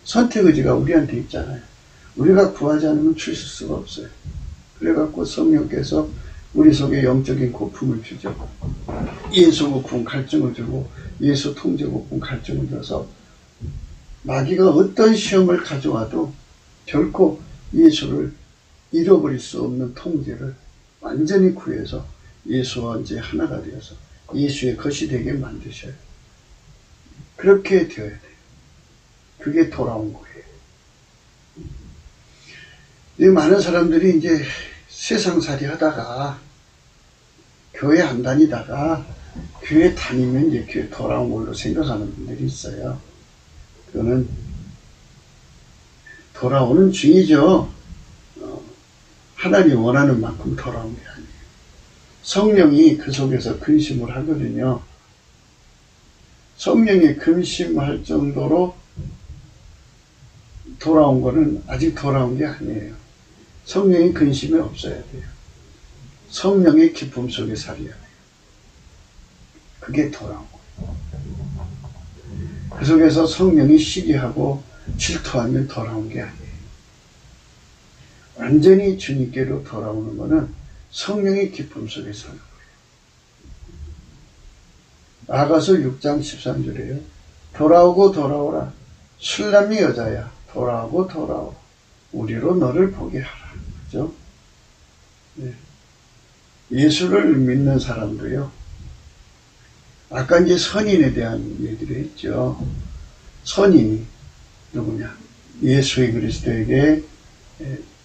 S1: 선택의지가 우리한테 있잖아요. 우리가 구하지 않으면 주실 수가 없어요. 그래갖고 성령께서 우리 속에 영적인 고품을 주죠. 예수 고품 갈증을 주고 예수 통제 고품 갈증을 줘서 마귀가 어떤 시험을 가져와도 결코 예수를 잃어버릴 수 없는 통제를 완전히 구해서 예수와 이제 하나가 되어서 예수의 것이 되게 만드셔요. 그렇게 되어야 돼요. 그게 돌아온 거예요. 많은 사람들이 이제 세상살이 하다가 교회 안 다니다가 교회 다니면 이제 교회 돌아온 걸로 생각하는 분들이 있어요. 그거는 돌아오는 중이죠. 하나님이 원하는 만큼 돌아온 게 아니에요. 성령이 그 속에서 근심을 하거든요. 성령이 근심할 정도로 돌아온 거는 아직 돌아온 게 아니에요. 성령이 근심이 없어야 돼요. 성령의 기쁨 속에 살아야 돼요. 그게 돌아온 거예요. 그 속에서 성령이 시기하고 질투하면 돌아온 게 아니에요. 완전히 주님께로 돌아오는 것은 성령의 기쁨 속에 사는 거예요. 아가서 6장 13절에요. 돌아오고 돌아오라. 술남이 여자야. 돌아오고 돌아오라. 우리로 너를 보게 하라. 그죠? 네. 예수를 믿는 사람도요. 아까 이제 선인에 대한 얘기를 했죠. 선인이 누구냐? 예수의 그리스도에게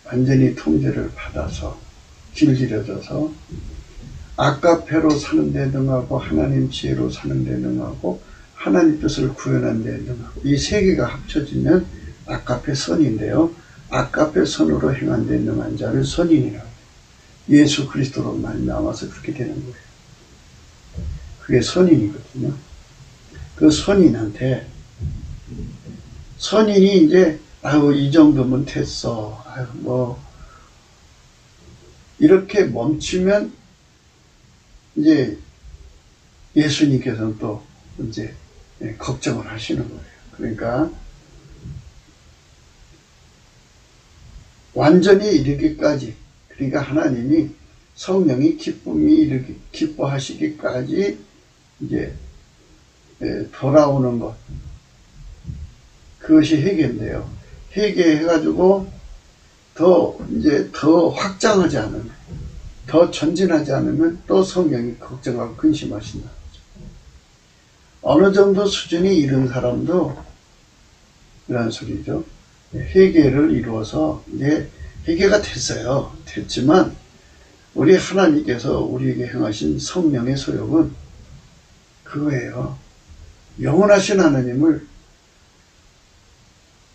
S1: 완전히 통제를 받아서 길들여져서 아까페로 사는 데 능하고 하나님 지혜로 사는 데 능하고 하나님 뜻을 구현하는 데 능하고 이 세 개가 합쳐지면 아까페 선인데요. 아까페 선으로 행한 데 능한 자를 선인이라고 해요. 예수 그리스도로 말미암아서 그렇게 되는 거예요. 그게 선인이거든요. 그 선인한테 선인이 이제 아유 이 정도면 됐어. 아유 뭐 이렇게 멈추면 이제 예수님께서는 또 이제 걱정을 하시는 거예요. 그러니까 완전히 이르기까지, 그러니까 하나님이 성령이 기뻐하시기까지 이제 돌아오는 것, 그것이 회개인데요. 회개해가지고 더 확장하지 않으면, 더 전진하지 않으면 또 성령이 걱정하고 근심하신다. 어느 정도 수준이 이른 사람도 이런 소리죠. 회개를 이루어서 이제 회개가 됐어요. 됐지만 우리 하나님께서 우리에게 행하신 성령의 소욕은 그거예요. 영원하신 하나님을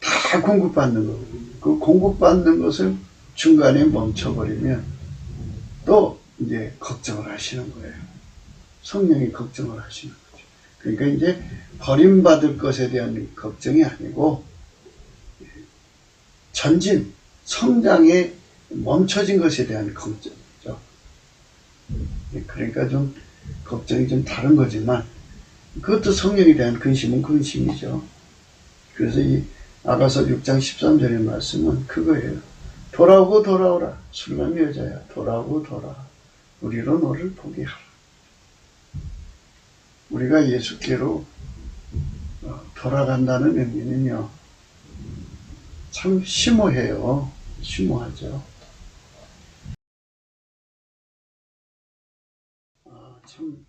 S1: 다 공급받는 거고, 그 공급받는 것을 중간에 멈춰버리면 또 이제 걱정을 하시는 거예요. 성령이 걱정을 하시는 거죠. 그러니까 이제 버림받을 것에 대한 걱정이 아니고 전진, 성장에 멈춰진 것에 대한 걱정이죠. 그러니까 좀 걱정이 좀 다른 거지만 그것도 성령에 대한 근심은 근심이죠. 그래서 이 아가서 6장 13절의 말씀은 그거예요. 돌아오고 돌아오라. 술람 여자야. 돌아오고 돌아와. 우리로 너를 보게 하라. 우리가 예수께로 돌아간다는 의미는요. 참 심오해요. 심오하죠. 참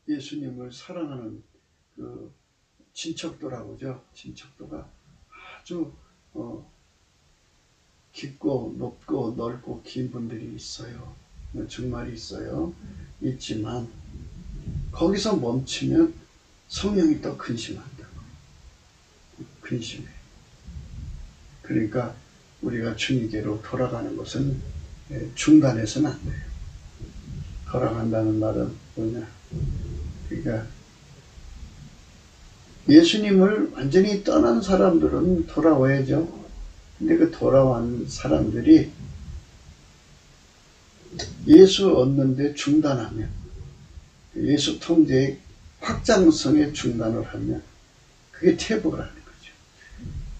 S1: 예수님을 사랑하는 그 친척도라고 하죠. 친척도가 아주 깊고 높고 넓고 긴 분들이 있어요. 정말 있어요. 있지만 거기서 멈추면 성령이 또 근심한다고. 근심해. 그러니까 우리가 주님께로 돌아가는 것은 중단해서는 안 돼요. 돌아간다는 말은 뭐냐? 그러니까 예수님을 완전히 떠난 사람들은 돌아와야죠. 근데 그 돌아온 사람들이 예수 얻는데 중단하면, 예수 통제의 확장성에 중단을 하면 그게 퇴보라는 거죠.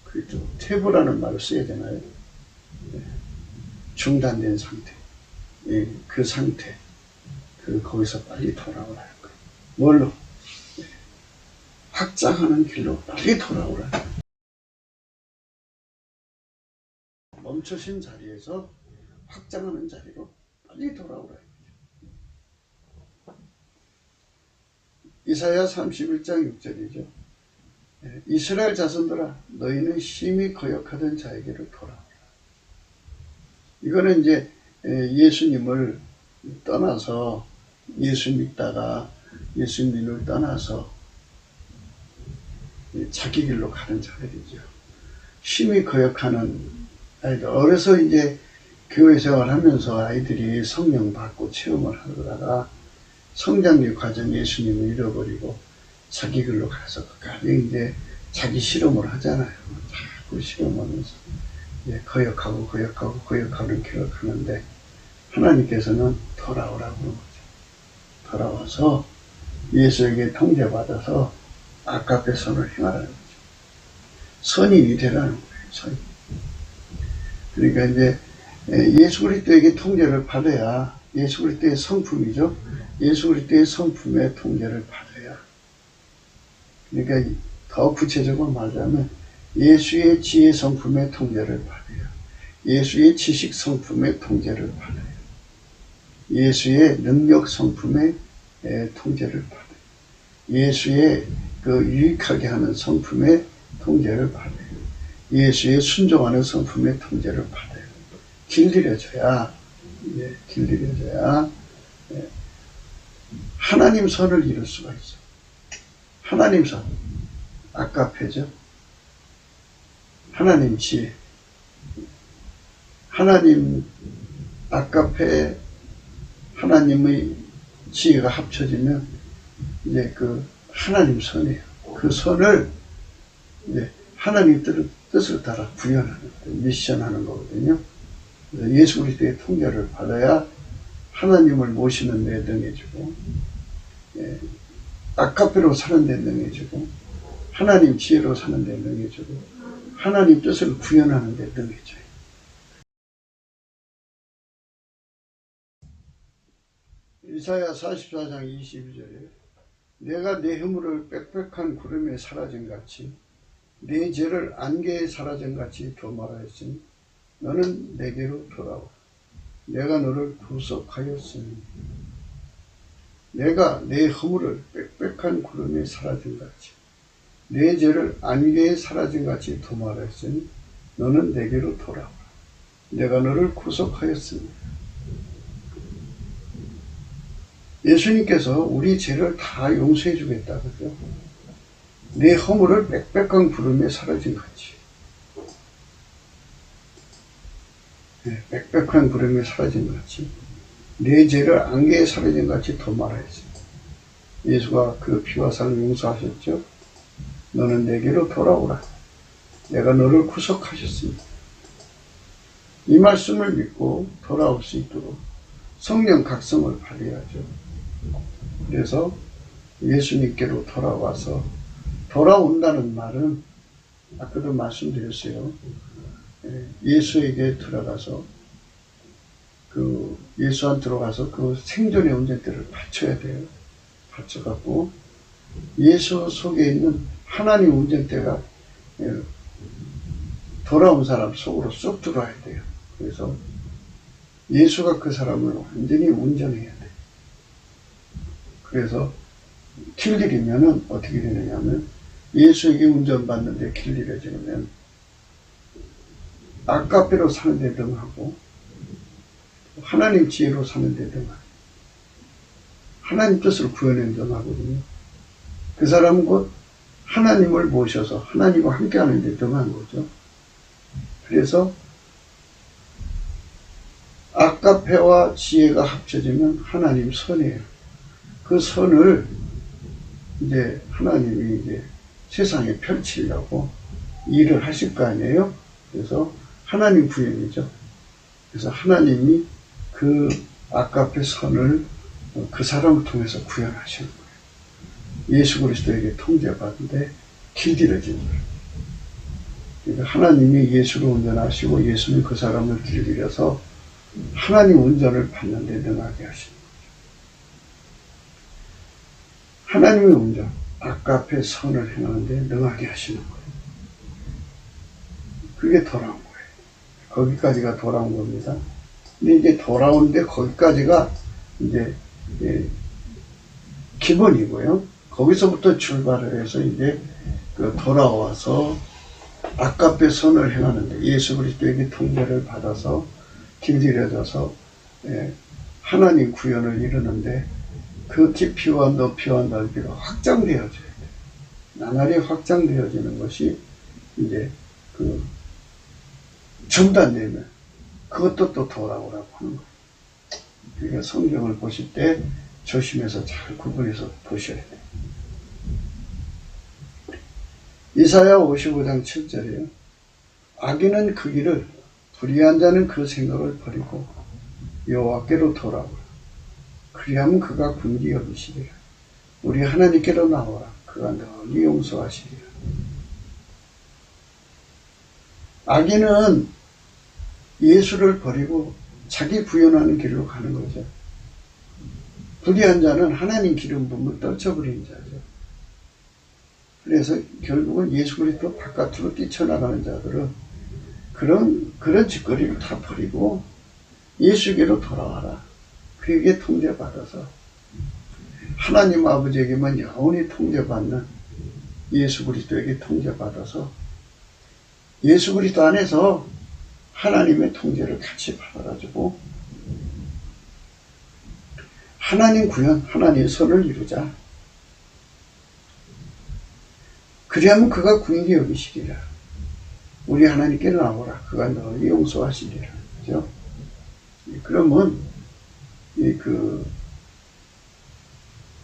S1: 그래도 퇴보라는 말을 써야 되나요? 중단된 상태. 그 상태. 거기서 빨리 돌아오라 할 거예요. 뭘로? 확장하는 길로 빨리 돌아오라. 멈추신 자리에서 확장하는 자리로 빨리 돌아오라. 이사야 31장 6절이죠. 이스라엘 자손들아, 너희는 심히 거역하던 자에게로 돌아오라. 이거는 이제 예수님을 떠나서 예수 믿다가 예수님을 떠나서 자기 길로 가는 자들이죠. 심히 거역하는 아이들. 어려서 이제 교회 생활하면서 아이들이 성령 받고 체험을 하다가 성장의 과정 예수님을 잃어버리고 자기 길로 가서 가령 이제 자기 실험을 하잖아요. 자꾸 실험하면서 거역하고 기록하는데 하나님께서는 돌아오라고 하는 거죠. 돌아와서 예수에게 통제받아서 아깝게 선을 행하라는 거죠. 선인이 되라는 거예요. 선인. 그러니까 이제 예수 그리스도에게 통제를 받아야, 예수 그리스도의 성품이죠. 예수 그리스도의 성품의 통제를 받아야. 그러니까 더 구체적으로 말하자면 예수의 지혜 성품의 통제를 받아야, 예수의 지식 성품의 통제를 받아야, 예수의 능력 성품의 통제를 받아야. 예수의 그 유익하게 하는 성품의 통제를 받아요. 예수의 순종하는 성품의 통제를 받아요. 길들여져야, 길들여져야 하나님 선을 이룰 수가 있어. 하나님 선, 아까페죠. 하나님 지혜, 하나님 아까페 하나님의 지혜가 합쳐지면 이제 그 하나님 선이에요. 그 선을 이제 하나님 뜻을 따라 구현하는 거예요. 미션하는 거거든요. 예수 그리스도의 통제를 받아야 하나님을 모시는 데 능해지고, 아카페로 사는 데 능해지고, 하나님 지혜로 사는 데 능해지고, 하나님 뜻을 구현하는 데 능해져요. 이사야 44장 22절에 내가 내 허물을 빽빽한 구름에 사라진 같이 내 죄를 안개에 사라진 같이 도말하였으니 너는 내게로 돌아오라. 내가 너를 구속하였으니 내가 내 허물을 빽빽한 구름에 사라진 같이 내 죄를 안개에 사라진 같이 도말하였으니 너는 내게로 돌아오라. 내가 너를 구속하였으니 예수님께서 우리 죄를 다 용서해 주겠다 그죠? 내 허물을 빽빽한 구름에 사라진 같이 빽빽한 구름에 사라진 같이 내 죄를 안개에 사라진 같이 도말하였습니다. 예수가 그 피와 살을 용서하셨죠. 너는 내게로 돌아오라. 내가 너를 구속하셨습니다. 이 말씀을 믿고 돌아올 수 있도록 성령 각성을 발휘하죠. 그래서 예수님께로 돌아와서 돌아온다는 말은 아까도 말씀드렸어요. 예수에게 들어가서 그 예수한테 들어가서 그 생존의 온전때를 바쳐야 돼요. 바쳐갖고 예수 속에 있는 하나님 온전때가 돌아온 사람 속으로 쏙 들어와야 돼요. 그래서 예수가 그 사람을 완전히 온전해야 돼. 그래서 길들이면은 어떻게 되느냐면 예수에게 운전받는데 길들여지면 아까페로 사는 데 등하고 하나님 지혜로 사는 데 등하고 하나님 뜻을 구현해 등하거든요. 그 사람은 곧 하나님을 모셔서 하나님과 함께하는 데 등한 거죠. 그래서 아까페와 지혜가 합쳐지면 하나님 선이에요. 그 선을 이제 하나님이 이제 세상에 펼치려고 일을 하실 거 아니에요? 그래서 하나님 구현이죠. 그래서 하나님이 그 아까페 선을 그 사람을 통해서 구현하시는 거예요. 예수 그리스도에게 통제받는데 길들여진 거예요. 그러니까 하나님이 예수를 운전하시고 예수는 그 사람을 길들여서 하나님 운전을 받는 데 능하게 하시는 거죠. 하나님의 운전, 아까페 선을 행하는 데 능하게 하시는 거예요. 그게 돌아온 거예요. 거기까지가 돌아온 겁니다. 근데 이제 돌아오는데 거기까지가 이제 기본이고요. 거기서부터 출발을 해서 이제 그 돌아와서 아까페 선을 행하는데 예수 그리스도에게 통제를 받아서 길들여져서 하나님 구현을 이루는데 그 깊이와 높이와 넓이가 확장되어져야 돼요. 나날이 확장되어지는 것이 이제 그 중단되면 그것도 또 돌아오라고 하는 거예요. 그러니까 성경을 보실 때 조심해서 잘 구분해서 보셔야 돼요. 이사야 55장 7절에요. 악인은 그 길을 불의한 자는 그 생각을 버리고 여호와께로 돌아오라. 그리하면 그가 긍휼히 여기시리라. 우리 하나님께로 나오라. 그가 널리 용서하시리라. 악인은 예수를 버리고 자기 구현하는 길로 가는 거죠. 불의한 자는 하나님 기름 부음을 떨쳐버린 자죠. 그래서 결국은 예수 그리스도 바깥으로 뛰쳐나가는 자들은 그런 짓거리를 다 버리고 예수께로 돌아와라. 그에게 통제받아서 하나님 아버지에게만 영원히 통제받는 예수 그리스도에게 통제받아서 예수 그리스도 안에서 하나님의 통제를 같이 받아가지고 하나님 구현, 하나님의 선을 이루자. 그리하면 그가 궁히 여기시리라. 우리 하나님께 나오라. 그가 너희 용서하시리라. 그죠? 그러면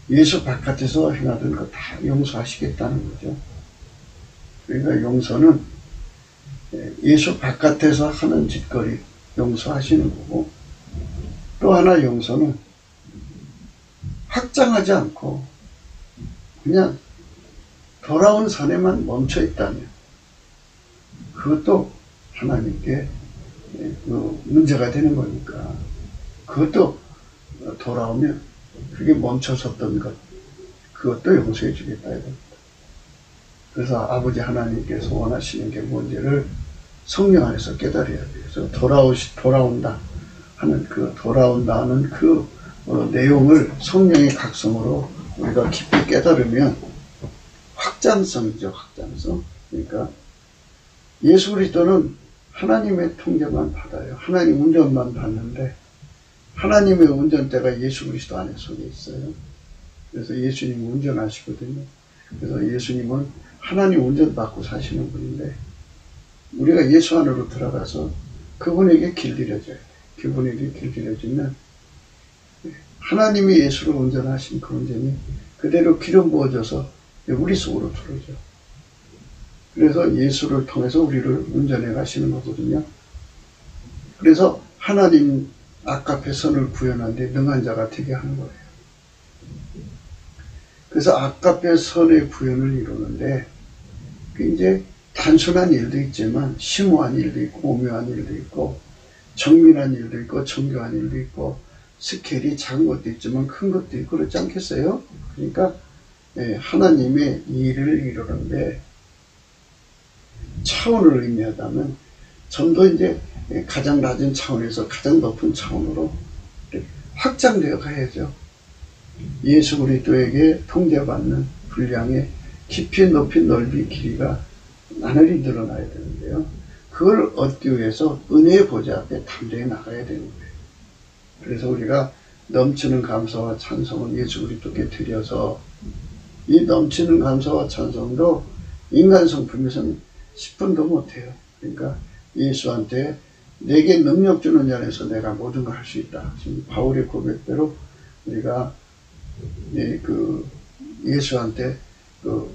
S1: 예수 바깥에서 행하던 거 다 용서하시겠다는 거죠. 그러니까 용서는 예수 바깥에서 하는 짓거리 용서하시는 거고, 또 하나 용서는 확장하지 않고 그냥 돌아온 선에만 멈춰 있다면 그것도 하나님께 문제가 되는 거니까, 그것도 돌아오면 그게 멈춰섰던 것, 그것도 용서해 주겠다 이겁니다. 그래서 아버지 하나님께서 원하시는 게 뭔지를 성령 안에서 깨달아야 돼요. 그래서 돌아온다 하는 돌아온다는 내용을 성령의 각성으로 우리가 깊이 깨달으면 확장성이죠, 확장성. 그러니까 예수 그리스도는 하나님의 통제만 받아요. 하나님 운전만 받는데 하나님의 운전대가 예수 그리스도 안에 속에 있어요. 그래서 예수님은 운전하시거든요. 그래서 예수님은 하나님 운전받고 사시는 분인데 우리가 예수 안으로 들어가서 그분에게 길들여져야 돼요. 그분에게 길들여지면 하나님이 예수를 운전하신 그 운전이 그대로 기름 부어져서 우리 속으로 들어오죠. 그래서 예수를 통해서 우리를 운전해 가시는 거거든요. 그래서 하나님 악앞에 선을 구현한 데 능한 자가 되게 하는 거예요. 그래서 악앞에 선의 구현을 이루는데 이제 단순한 일도 있지만 심오한 일도 있고 오묘한 일도 있고 정밀한 일도 있고 정교한 일도 있고 스케일이 작은 것도 있지만 큰 것도 있고 그렇지 않겠어요? 그러니까 하나님의 일을 이루는데 차원을 의미하다면 좀 더 이제 가장 낮은 차원에서 가장 높은 차원으로 확장되어 가야죠. 예수 그리스도에게 통제받는 분량의 깊이 높이 넓이 길이가 나날이 늘어나야 되는데요. 그걸 얻기 위해서 은혜의 보좌 앞에 담대히 나가야 되는 거예요. 그래서 우리가 넘치는 감사와 찬송을 예수 그리스도께 드려서 이 넘치는 감사와 찬송도 인간 성품에서는 10분도 못해요. 그러니까 예수한테 내게 능력 주는 자에서 내가 모든 걸 할 수 있다. 지금 바울의 고백대로 우리가 예수한테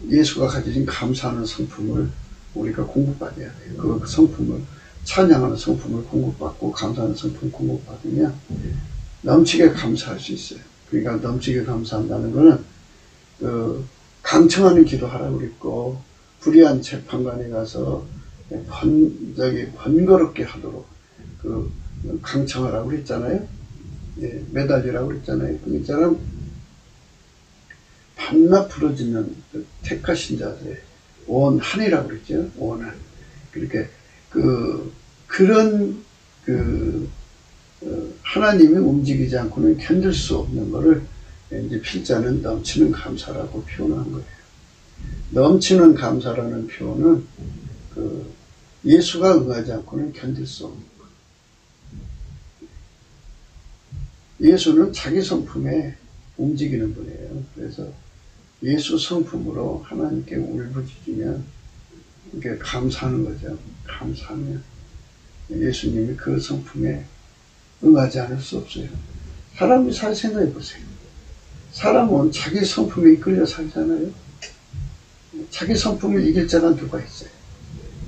S1: 예수가 가지신 감사하는 성품을 우리가 공급받아야 돼요. 그 성품을 찬양하는 성품을 공급받고 감사하는 성품 공급받으면 넘치게 감사할 수 있어요. 그러니까 넘치게 감사한다는 거는 강청하는 기도하라고 그랬고 불의한 재판관에 가서 번거롭게 하도록 강청하라고 그랬잖아요. 매달리라고 그랬잖아요. 그처럼 밤낮 부러지는 택하신 자들의 원한이라고 그랬죠. 원한. 그렇게 그런 하나님이 움직이지 않고는 견딜 수 없는 거를 이제 필자는 넘치는 감사라고 표현한 거예요. 넘치는 감사라는 표현은 예수가 응하지 않고는 견딜 수 없는 거예요. 예수는 자기 성품에 움직이는 분이에요. 그래서 예수 성품으로 하나님께 울부짖으면 이렇게 감사하는 거죠. 감사하면 예수님이 그 성품에 응하지 않을 수 없어요. 사람이 살 생각해 보세요. 사람은 자기 성품에 이끌려 살잖아요. 자기 성품을 이길 자가 누가 있어요?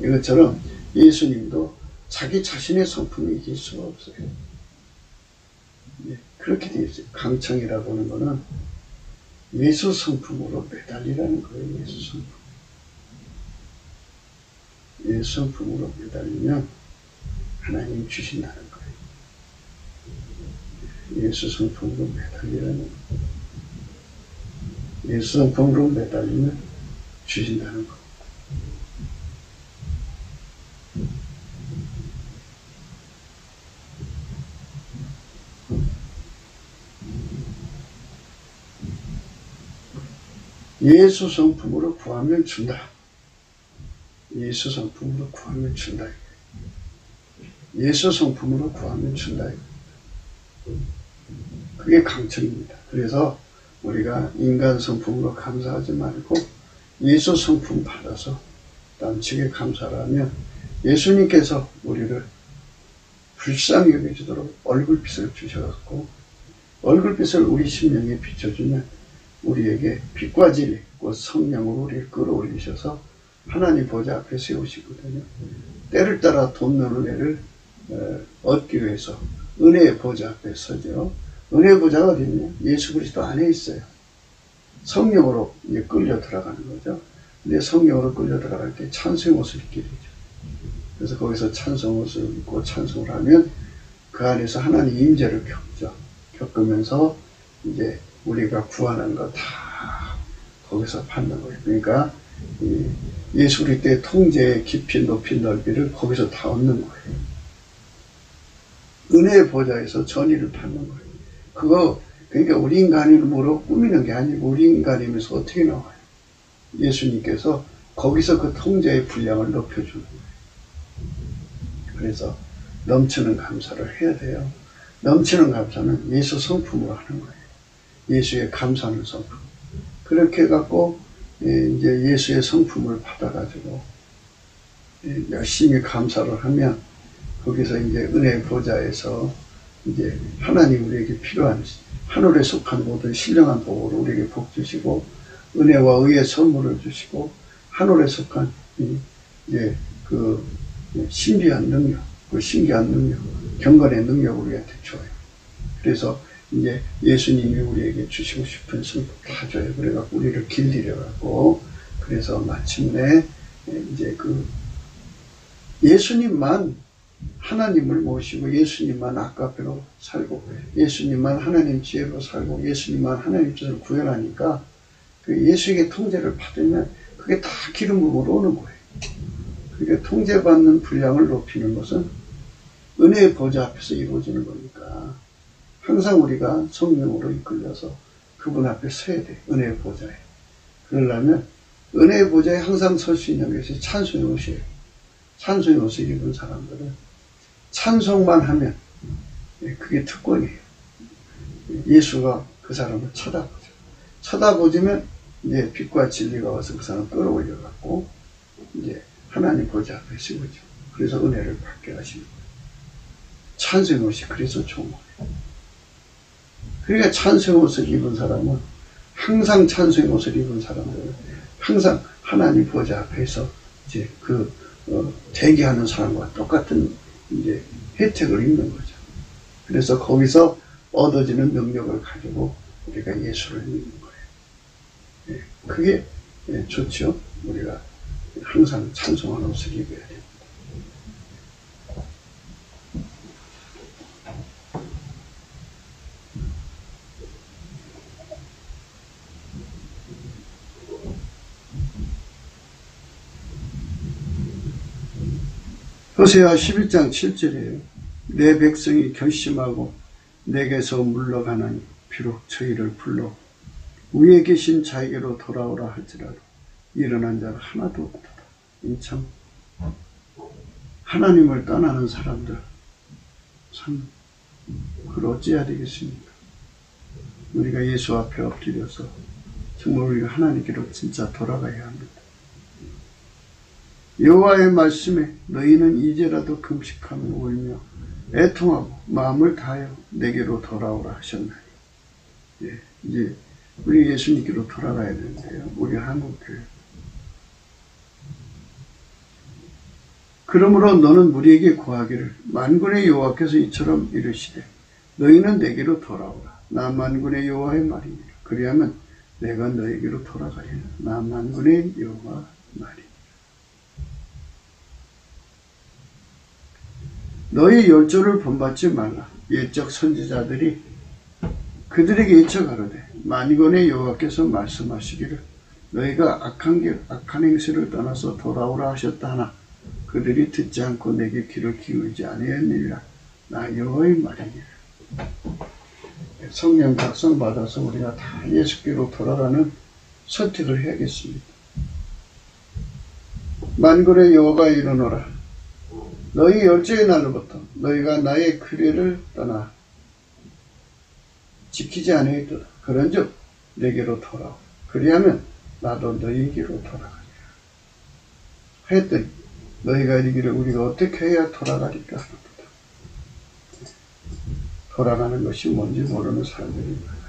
S1: 이것처럼 예수님도 자기 자신의 성품을 이길 수가 없어요. 그렇게 되어 있어요. 강청이라고 하는 거는 예수 성품으로 매달리라는 거예요. 예수 성품. 예수 성품으로 매달리면 하나님 주신다는 거예요. 예수 성품으로 매달리라는 거예요. 예수 성품으로 매달리면 주신다는 거예요. 예수 성품으로 구하면 준다. 예수 성품으로 구하면 준다. 예수 성품으로 구하면 준다. 그게 강청입니다. 그래서 우리가 인간 성품으로 감사하지 말고 예수 성품 받아서 남측에 감사를 하면 예수님께서 우리를 불쌍히 여겨주도록 얼굴빛을 주셔갖고 얼굴빛을 우리 심령에 비춰주면 우리에게 빛과 진리, 곧 성령으로 우리를 끌어올리셔서 하나님 보좌 앞에 세우시거든요. 때를 따라 돕는 은혜를 얻기 위해서 은혜의 보좌 앞에 서죠. 은혜의 보좌가 어디냐? 예수 그리스도 안에 있어요. 성령으로 이제 끌려 들어가는 거죠. 근데 성령으로 끌려 들어갈 때 찬송의 옷을 입게 되죠. 그래서 거기서 찬송 옷을 입고 찬송을 하면 그 안에서 하나님 임재를 겪죠. 겪으면서 이제 우리가 구하는 거 다 거기서 받는 거예요. 그러니까 예수 그리스도의 통제의 깊이 높이 넓이를 거기서 다 얻는 거예요. 은혜의 보좌에서 전의를 받는 거예요. 그거 그러니까 우리 인간임으로 꾸미는 게 아니고 우리 인간임에서 어떻게 나와요? 예수님께서 거기서 그 통제의 분량을 높여주는 거예요. 그래서 넘치는 감사를 해야 돼요. 넘치는 감사는 예수 성품으로 하는 거예요. 예수의 감사하는 성품. 그렇게 해갖고 이제 예수의 성품을 받아가지고 열심히 감사를 하면 거기서 이제 은혜의 보좌에서 이제 하나님 우리에게 필요한 하늘에 속한 모든 신령한 복으로 우리에게 복 주시고 은혜와 의의 선물을 주시고 하늘에 속한 이제 그 신비한 능력, 그 신기한 능력, 경건의 능력을 우리한테 줘요. 그래서 이제 예수님이 우리에게 주시고 싶은 선물 다 줘요. 그래갖고 우리를 길들여갖고 그래서 마침내 이제 그 예수님만 하나님을 모시고 예수님만 아까페로 살고 예수님만 하나님 지혜로 살고 예수님만 하나님 뜻을 구현하니까 그 예수에게 통제를 받으면 그게 다 기름 부음으로 오는 거예요. 그러니까 통제받는 분량을 높이는 것은 은혜의 보좌 앞에서 이루어지는 거니까 항상 우리가 성령으로 이끌려서 그분 앞에 서야 돼. 은혜의 보좌에. 그러려면 은혜의 보좌에 항상 설 수 있는 것이 찬송의 옷이에요. 찬송의 옷을 입은 사람들은 찬송만 하면 그게 특권이에요. 예수가 그 사람을 쳐다보죠. 쳐다보지면 이제 빛과 진리가 와서 그 사람을 끌어올려갖고 이제 하나님 보좌 앞에 세우죠. 그래서 은혜를 받게 하시는 거예요. 찬송의 옷이 그래서 좋은 거예요. 그러니까 찬송의 옷을 입은 사람은 항상 찬송의 옷을 입은 사람들은 항상 하나님 보좌 앞에서 이제 대기하는 사람과 똑같은 이제 혜택을 입는 거죠. 그래서 거기서 얻어지는 능력을 가지고 우리가 예수를 믿는 거예요. 그게 좋죠. 우리가 항상 찬송하는 옷을 입어야 됩니다. 호세아 11장 7절이에요. 내 백성이 결심하고 내게서 물러가나니 비록 저희를 불러 위에 계신 자에게로 돌아오라 할지라도 일어난 자가 하나도 없도다. 참 하나님을 떠나는 사람들 참 그걸 어찌해야 되겠습니까? 우리가 예수 앞에 엎드려서 정말 우리가 하나님께로 진짜 돌아가야 합니다. 여호와의 말씀에 너희는 이제라도 금식하며 울며 애통하고 마음을 다하여 내게로 돌아오라 하셨나니. 이제 우리 예수님께로 돌아가야 되는데요. 우리 한국교회. 그러므로 너는 우리에게 구하기를 만군의 여호와께서 이처럼 이르시되 너희는 내게로 돌아오라. 나 만군의 여호와의 말이니라. 그리하면 내가 너에게로 돌아가리라. 나 만군의 여호와 말이니라. 너희 열조를 본받지 말라. 옛적 선지자들이 그들에게 일쳐 가로되 만군의 여호와께서 말씀하시기를 너희가 악한 행실을 떠나서 돌아오라 하셨다 하나 그들이 듣지 않고 내게 귀를 기울이지 아니하느니라. 나 여호와의 말이니라. 성령 각성 받아서 우리가 다 예수께로 돌아가는 선택을 해야겠습니다. 만군의 여호와가 이르노라. 너희 열조의 날로부터 너희가 나의 규례를 떠나 지키지 아니하였도다. 그런즉 내게로 돌아오라. 그리하면 나도 너희에게로 돌아가리라. 하였더니 너희가 이르기를 우리가 어떻게 해야 돌아가리까 하노라. 돌아가는 것이 뭔지 모르는 사람들이 많아요.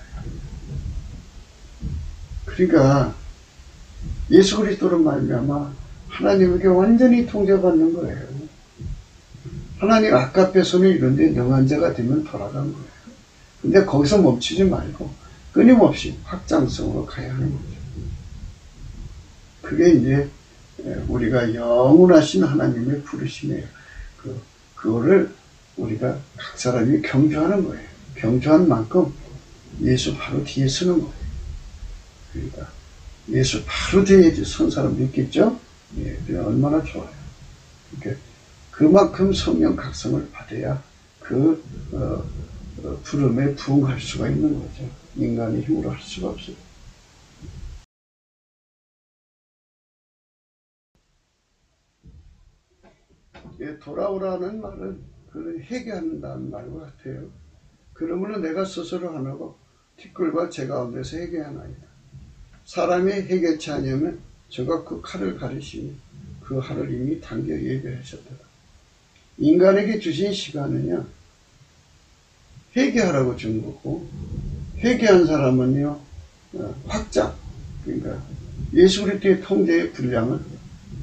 S1: 그러니까 예수 그리스도로 말미암아 하나님에게 완전히 통제받는 거예요. 하나님 아까페 손을 이룬데 능한 자가 되면 돌아간 거예요. 근데 거기서 멈추지 말고 끊임없이 확장성으로 가야 하는 거죠. 그게 이제 우리가 영원하신 하나님의 부르심이에요. 그거를 우리가 각 사람이 경주하는 거예요. 경주한 만큼 예수 바로 뒤에 서는 거예요. 그러니까 예수 바로 뒤에 선 사람도 있겠죠? 예, 얼마나 좋아요. 그러니까 그만큼 성령 각성을 받아야 그 부름에 부응할 수가 있는 거죠. 인간의 힘으로 할 수가 없어요. 예, 돌아오라는 말은 그런 회개한다는 말과 같아요. 그러므로 내가 스스로 하나고 티끌과 제 가운데서 회개하나이다. 사람이 회개치 아니하면 저가 그 칼을 가르시니 그 칼을 이미 당겨 예배하셨더라. 인간에게 주신 시간은요, 회개하라고 준 거고, 회개한 사람은요, 확장, 그러니까 예수 그리스도의 통제의 분량을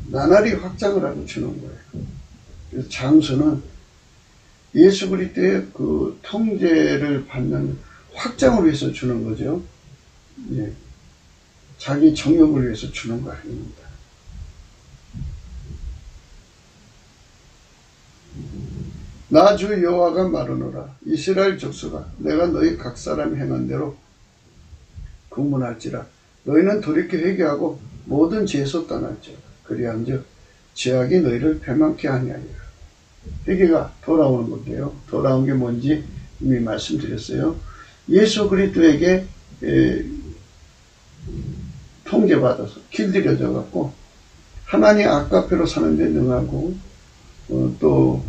S1: 나날이 확장을 하고 주는 거예요. 그래서 장수는 예수 그리스도의 그 통제를 받는 확장을 위해서 주는 거죠. 예. 자기 정욕을 위해서 주는 거 아닙니다. 나 주 여호와가 말하노라. 이스라엘 족속아, 내가 너희 각 사람 행한 대로 국문할지라. 너희는 돌이켜 회개하고 모든 죄에서 떠날지라. 그리한즉 죄악이 너희를 배만케 아니하리라. 회개가 돌아오는 건데요. 돌아온 게 뭔지 이미 말씀드렸어요. 예수 그리스도에게 통제받아서 길들여져 갖고 하나님 아까페로 사는 데 능하고 또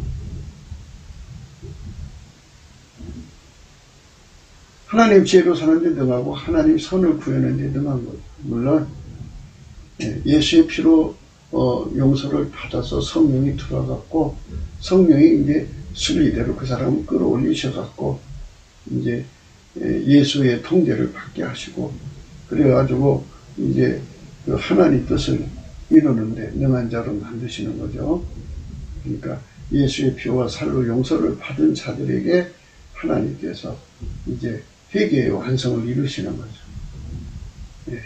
S1: 하나님 지혜로 사는 데 능하고 하나님 선을 구하는 데 능한 거죠. 물론 예수의 피로 용서를 받아서 성령이 들어갔고 성령이 이제 순리대로 그 사람을 끌어올리셔갖고 이제 예수의 통제를 받게 하시고 그래가지고 이제 그 하나님 뜻을 이루는데 능한 자로 만드시는 거죠. 그러니까 예수의 피와 살로 용서를 받은 자들에게 하나님께서 이제 회개의 완성을 이루시는 거죠.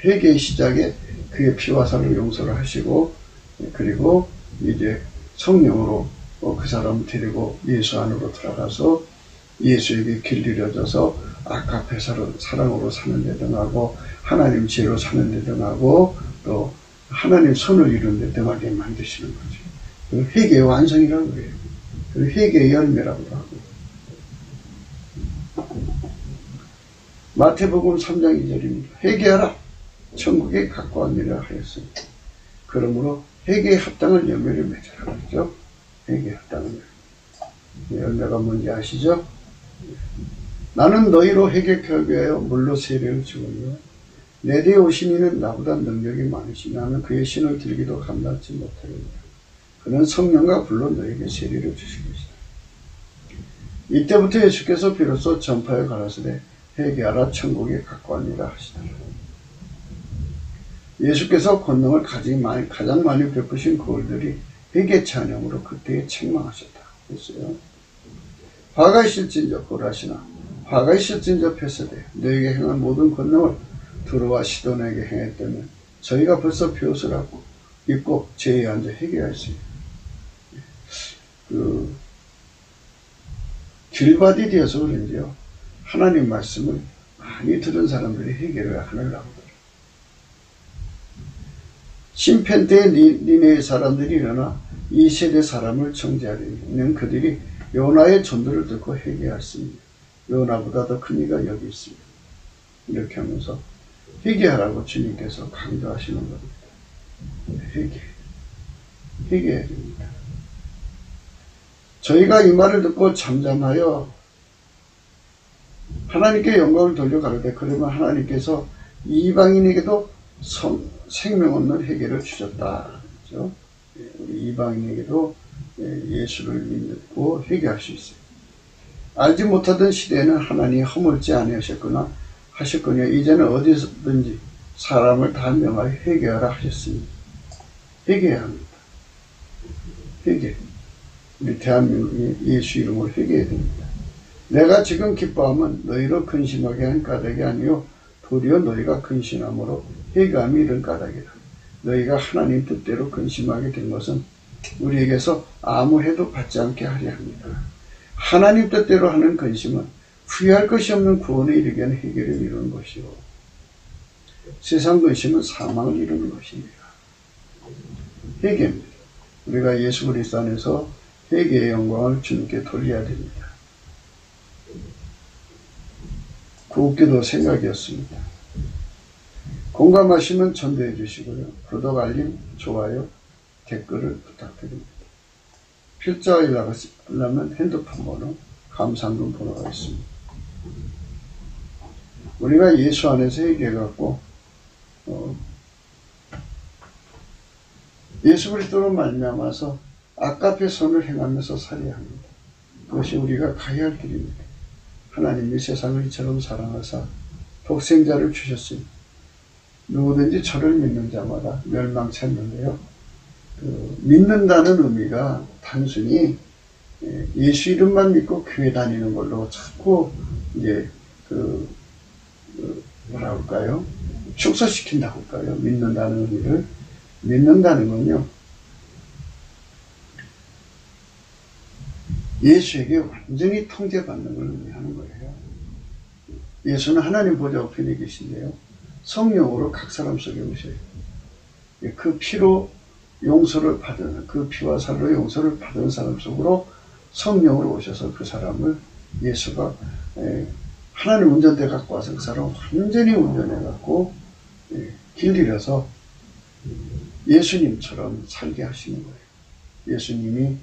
S1: 회개의 시작에 그의 피와 살로 용서를 하시고 그리고 이제 성령으로 그 사람을 데리고 예수 안으로 들어가서 예수에게 길들여져서 아까페 사랑으로 사는 데 등하고 하나님 지혜로 사는 데 등하고 또 하나님 손을 이루는 데 등하게 만드시는 거죠. 그 회개의 완성이라고 그래요. 그 회개의 열매라고도 하고. 마태복음 3장 2절입니다. 회개하라 천국에 가까웠느니라 하였습니다. 그러므로 회개의 합당한 열매를 맺으라 그러죠. 회개의 합당한 열매. 열매가 뭔지 아시죠? 나는 너희로 회개하게 위하여 물로 세례를 주거니와 내 뒤에 오신 이는 나보다 능력이 많으시니 나는 그의 신을 들기도 감당치 못하리라. 그는 성령과 불로 너에게 세례를 주실 것이다. 이때부터 예수께서 비로소 전파에 가라사대 회개하라 천국에 가까우니라 하시더라. 예수께서 권능을 가장 많이 베푸신 그들이 회개 찬양으로 그때에 책망하셨다 했어요. 화가 있을진저 고라시나 화가 있을진저 패스되 너에게 행한 모든 권능을 두루와 시돈에게 행했다면 저희가 벌써 비옷을 하고 입고 죄에 앉아 회개하였으니 길바디 되어서 그런지요. 하나님 말씀을 많이 들은 사람들이 회개를 하느라고 심판 때에 니네의 사람들이 일어나 이 세대 사람을 정죄하려는 그들이 요나의 전도를 듣고 회개하였습니다. 요나보다 더 큰 이가 여기 있습니다. 이렇게 하면서 회개하라고 주님께서 강조하시는 겁니다. 회개해야 됩니다. 저희가 이 말을 듣고 잠잠하여 하나님께 영광을 돌려가려되 그러면 하나님께서 이방인에게도 생명 없는 회개를 주셨다. 그렇죠? 우리 이방인에게도 예수를 믿고 회개할 수 있어요. 알지 못하던 시대에는 하나님이 허물지 아니하셨거나 하셨거니와 이제는 어디서든지 사람을 다 명하여 회개하라 하셨으니 회개해야 합니다. 회개. 우리 대한민국이 예수 이름으로 회개해야 됩니다. 내가 지금 기뻐하면 너희로 근심하게 한 까닭이 아니요 도리어 너희가 근심함으로 회개함이 이른 까닭이라. 너희가 하나님 뜻대로 근심하게 된 것은 우리에게서 아무 해도 받지 않게 하려 합니다. 하나님 뜻대로 하는 근심은 후회할 것이 없는 구원에 이르게 하는 회개를 이루는 것이요 세상 근심은 사망을 이루는 것입니다. 회개입니다. 우리가 예수 그리스도 안에서 회개의 영광을 주님께 돌려야 됩니다. 구옥기도 생각이었습니다. 공감하시면 전도해 주시고요. 구독, 알림, 좋아요, 댓글을 부탁드립니다. 필자가 연락하려면 핸드폰 번호, 감상금 번호가 있습니다. 우리가 예수 안에서 회개해갖고 예수 그리스도로 말미암아서 아깝게 선을 행하면서 살아야 합니다. 그것이 우리가 가야 할 길입니다. 하나님이 세상을 이처럼 사랑하사 독생자를 주셨으니 누구든지 저를 믿는 자마다 멸망치 않는데요. 믿는다는 의미가 단순히 예수 이름만 믿고 교회 다니는 걸로 자꾸 이제 뭐라 할까요? 축소시킨다고 할까요? 믿는다는 의미를. 믿는다는 건요, 예수에게 완전히 통제받는 걸 의미하는 거예요. 예수는 하나님 보좌 우편에 계신데요, 성령으로 각 사람 속에 오셔요. 그 피로 용서를 받은, 그 피와 살로 용서를 받은 사람 속으로 성령으로 오셔서 그 사람을 예수가 하나님 운전대 갖고 와서 그 사람을 완전히 운전해 갖고 길들여서 예수님처럼 살게 하시는 거예요. 예수님이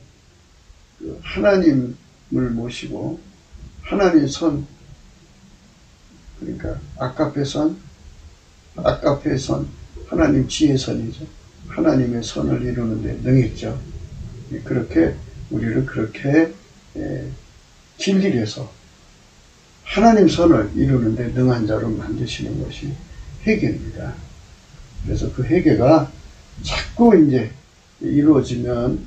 S1: 하나님을 모시고 하나님 선, 그러니까 아까페 선, 하나님 지혜 선이죠. 하나님의 선을 이루는데 능했죠. 그렇게 우리를 그렇게 길들여서 하나님 선을 이루는데 능한 자로 만드시는 것이 회개입니다. 그래서 그 회개가 자꾸 이제 이루어지면,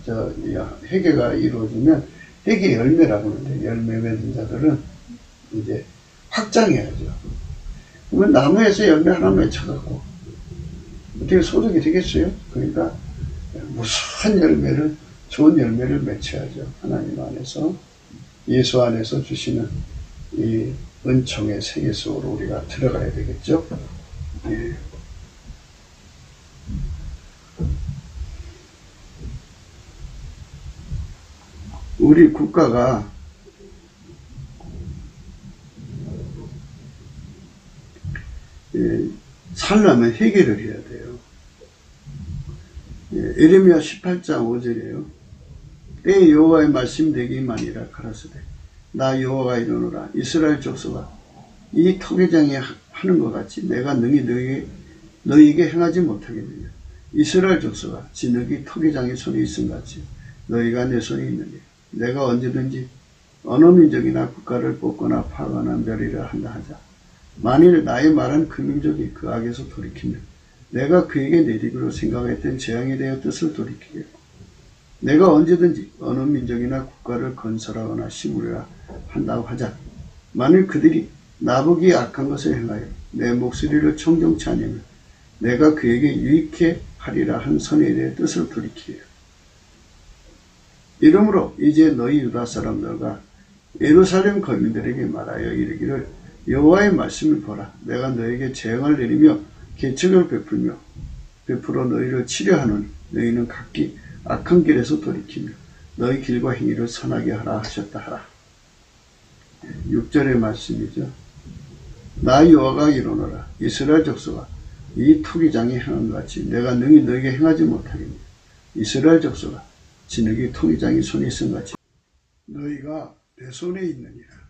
S1: 회개가 이루어지면 회개 열매라고 하는데, 열매 맺은 자들은 이제 확장해야죠. 그러면 나무에서 열매 하나 맺혀갖고 어떻게 소득이 되겠어요? 그러니까 무수한 열매를, 좋은 열매를 맺혀야죠. 하나님 안에서, 예수 안에서 주시는 이 은총의 세계 속으로 우리가 들어가야 되겠죠. 예. 우리 국가가 살려면 회개를 해야 돼요. 에레미야 18장 5절이에요. 때에 여호와의 말씀 되기만이라 가라사대 나 여호와가 이르노라 이스라엘 족속아 이 토기장이 하는 것 같이 내가 능히 너희에게 행하지 못하겠느냐. 이스라엘 족속아 진흙이 토기장의 손에 있음 같이 너희가 내 손에 있느냐. 내가 언제든지 어느 민족이나 국가를 뽑거나 파거나 멸이라 한다 하자. 만일 나의 말한 그 민족이 그 악에서 돌이키면 내가 그에게 내리기로 생각했던 재앙에 대하여 뜻을 돌이키겠고 내가 언제든지 어느 민족이나 국가를 건설하거나 심으리라 한다고 하자. 만일 그들이 나보기 악한 것을 행하여 내 목소리를 청정치 않으면 내가 그에게 유익해 하리라 한 선에 대해 뜻을 돌이키리라. 이러므로 이제 너희 유다 사람들과 예루살렘 거민들에게 말하여 이르기를 여호와의 말씀을 보라. 내가 너에게 재앙을 내리며 계책을 베풀어 너희를 치려하노니 너희는 각기 악한 길에서 돌이키며 너희 길과 행위를 선하게 하라 하셨다 하라. 6절의 말씀이죠. 나 여호와가 이르노라. 이스라엘 족속아, 이 토기장이 행한 것 같이 내가 능히 너에게 행하지 못하겠니. 이스라엘 족속아, 진흙이 토기장이 손에 있은 것 같이 너희가 내 손에 있느니라.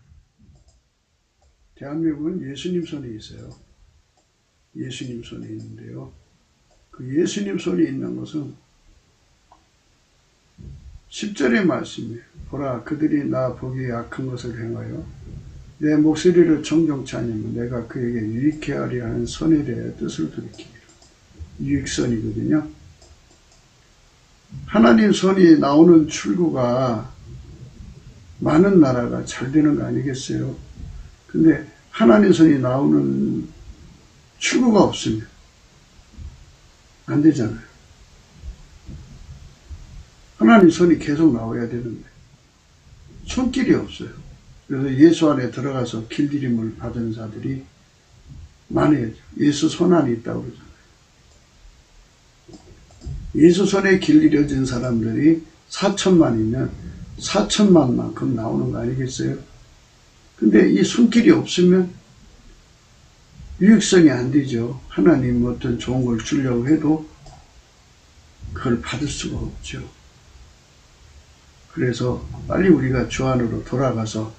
S1: 대한민국은 예수님 손에 있어요. 예수님 손에 있는데요. 그 예수님 손에 있는 것은 10절의 말씀이에요. 보라, 그들이 나 보기에 악한 것을 행하여 내 목소리를 정정치 않으면 내가 그에게 유익케 하려 하는 선에 대해 뜻을 돌이키리라. 유익선이거든요. 하나님 손이 나오는 출구가 많은 나라가 잘 되는 거 아니겠어요? 근데 하나님 손이 나오는 출구가 없으면 안 되잖아요. 하나님 손이 계속 나와야 되는데 손길이 없어요. 그래서 예수 안에 들어가서 길들임을 받은 자들이 많아요. 예수 손 안에 있다고 그러잖아요. 예수 손에 길들여진 사람들이 4천만이면 4천만만큼 나오는 거 아니겠어요? 근데 이 손길이 없으면 유익성이 안 되죠. 하나님 어떤 좋은 걸 주려고 해도 그걸 받을 수가 없죠. 그래서 빨리 우리가 주 안으로 돌아가서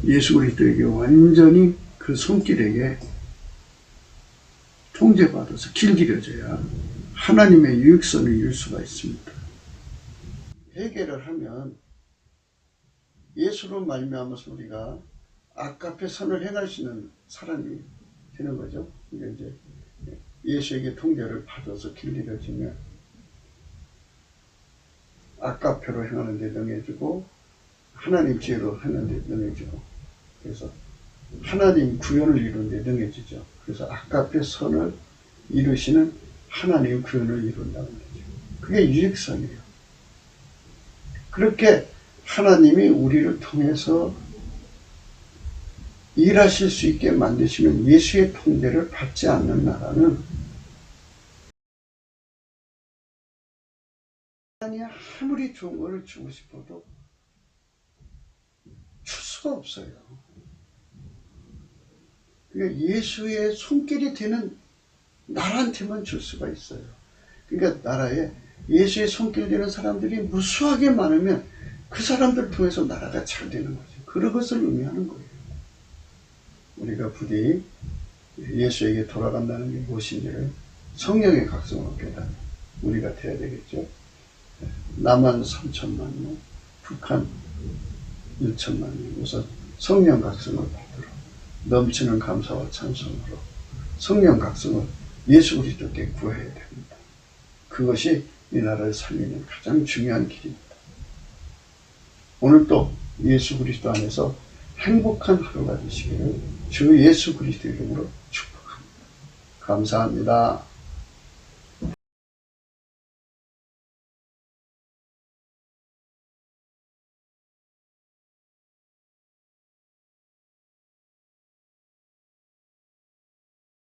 S1: 예수 그리스도에게 완전히 그 손길에게 통제받아서 길들여져야 하나님의 유익선을 이룰 수가 있습니다. 회개를 하면 예수로 말미암아서 우리가 악앞에 선을 행할 수 있는 사람이 되는 거죠. 이제 예수에게 통제를 받아서 길들여지면 악앞으로 행하는 데 능해지고 하나님 지혜로 하는 데 능해지고 그래서 하나님 구원을 이루는 데 능해지죠. 그래서 악앞에 선을 이루시는 하나님 구원을 이룬다는 거죠. 그게 유익선이에요. 그렇게 하나님이 우리를 통해서 일하실 수 있게 만드시면 예수의 통제를 받지 않는 나라는 하나님이 아무리 좋은 걸 주고 싶어도 줄 수가 없어요. 그러니까 예수의 손길이 되는 나라한테만 줄 수가 있어요. 그러니까 나라에 예수의 손길 되는 사람들이 무수하게 많으면 그 사람들 통해서 나라가 잘 되는 거죠. 그런 것을 의미하는 거예요. 우리가 부디 예수에게 돌아간다는 게 무엇인지를 성령의 각성으로 깨닫는 우리가 돼야 되겠죠. 남한 3천만 명, 북한 1천만 명, 우선 성령 각성을 받들어 넘치는 감사와 찬송으로 성령 각성을 예수 그리스도께 구해야 됩니다. 그것이 이 나라를 살리는 가장 중요한 길입니다. 오늘 또 예수 그리스도 안에서 행복한 하루가 되시기를 주 예수 그리스도 이름으로 축복합니다. 감사합니다.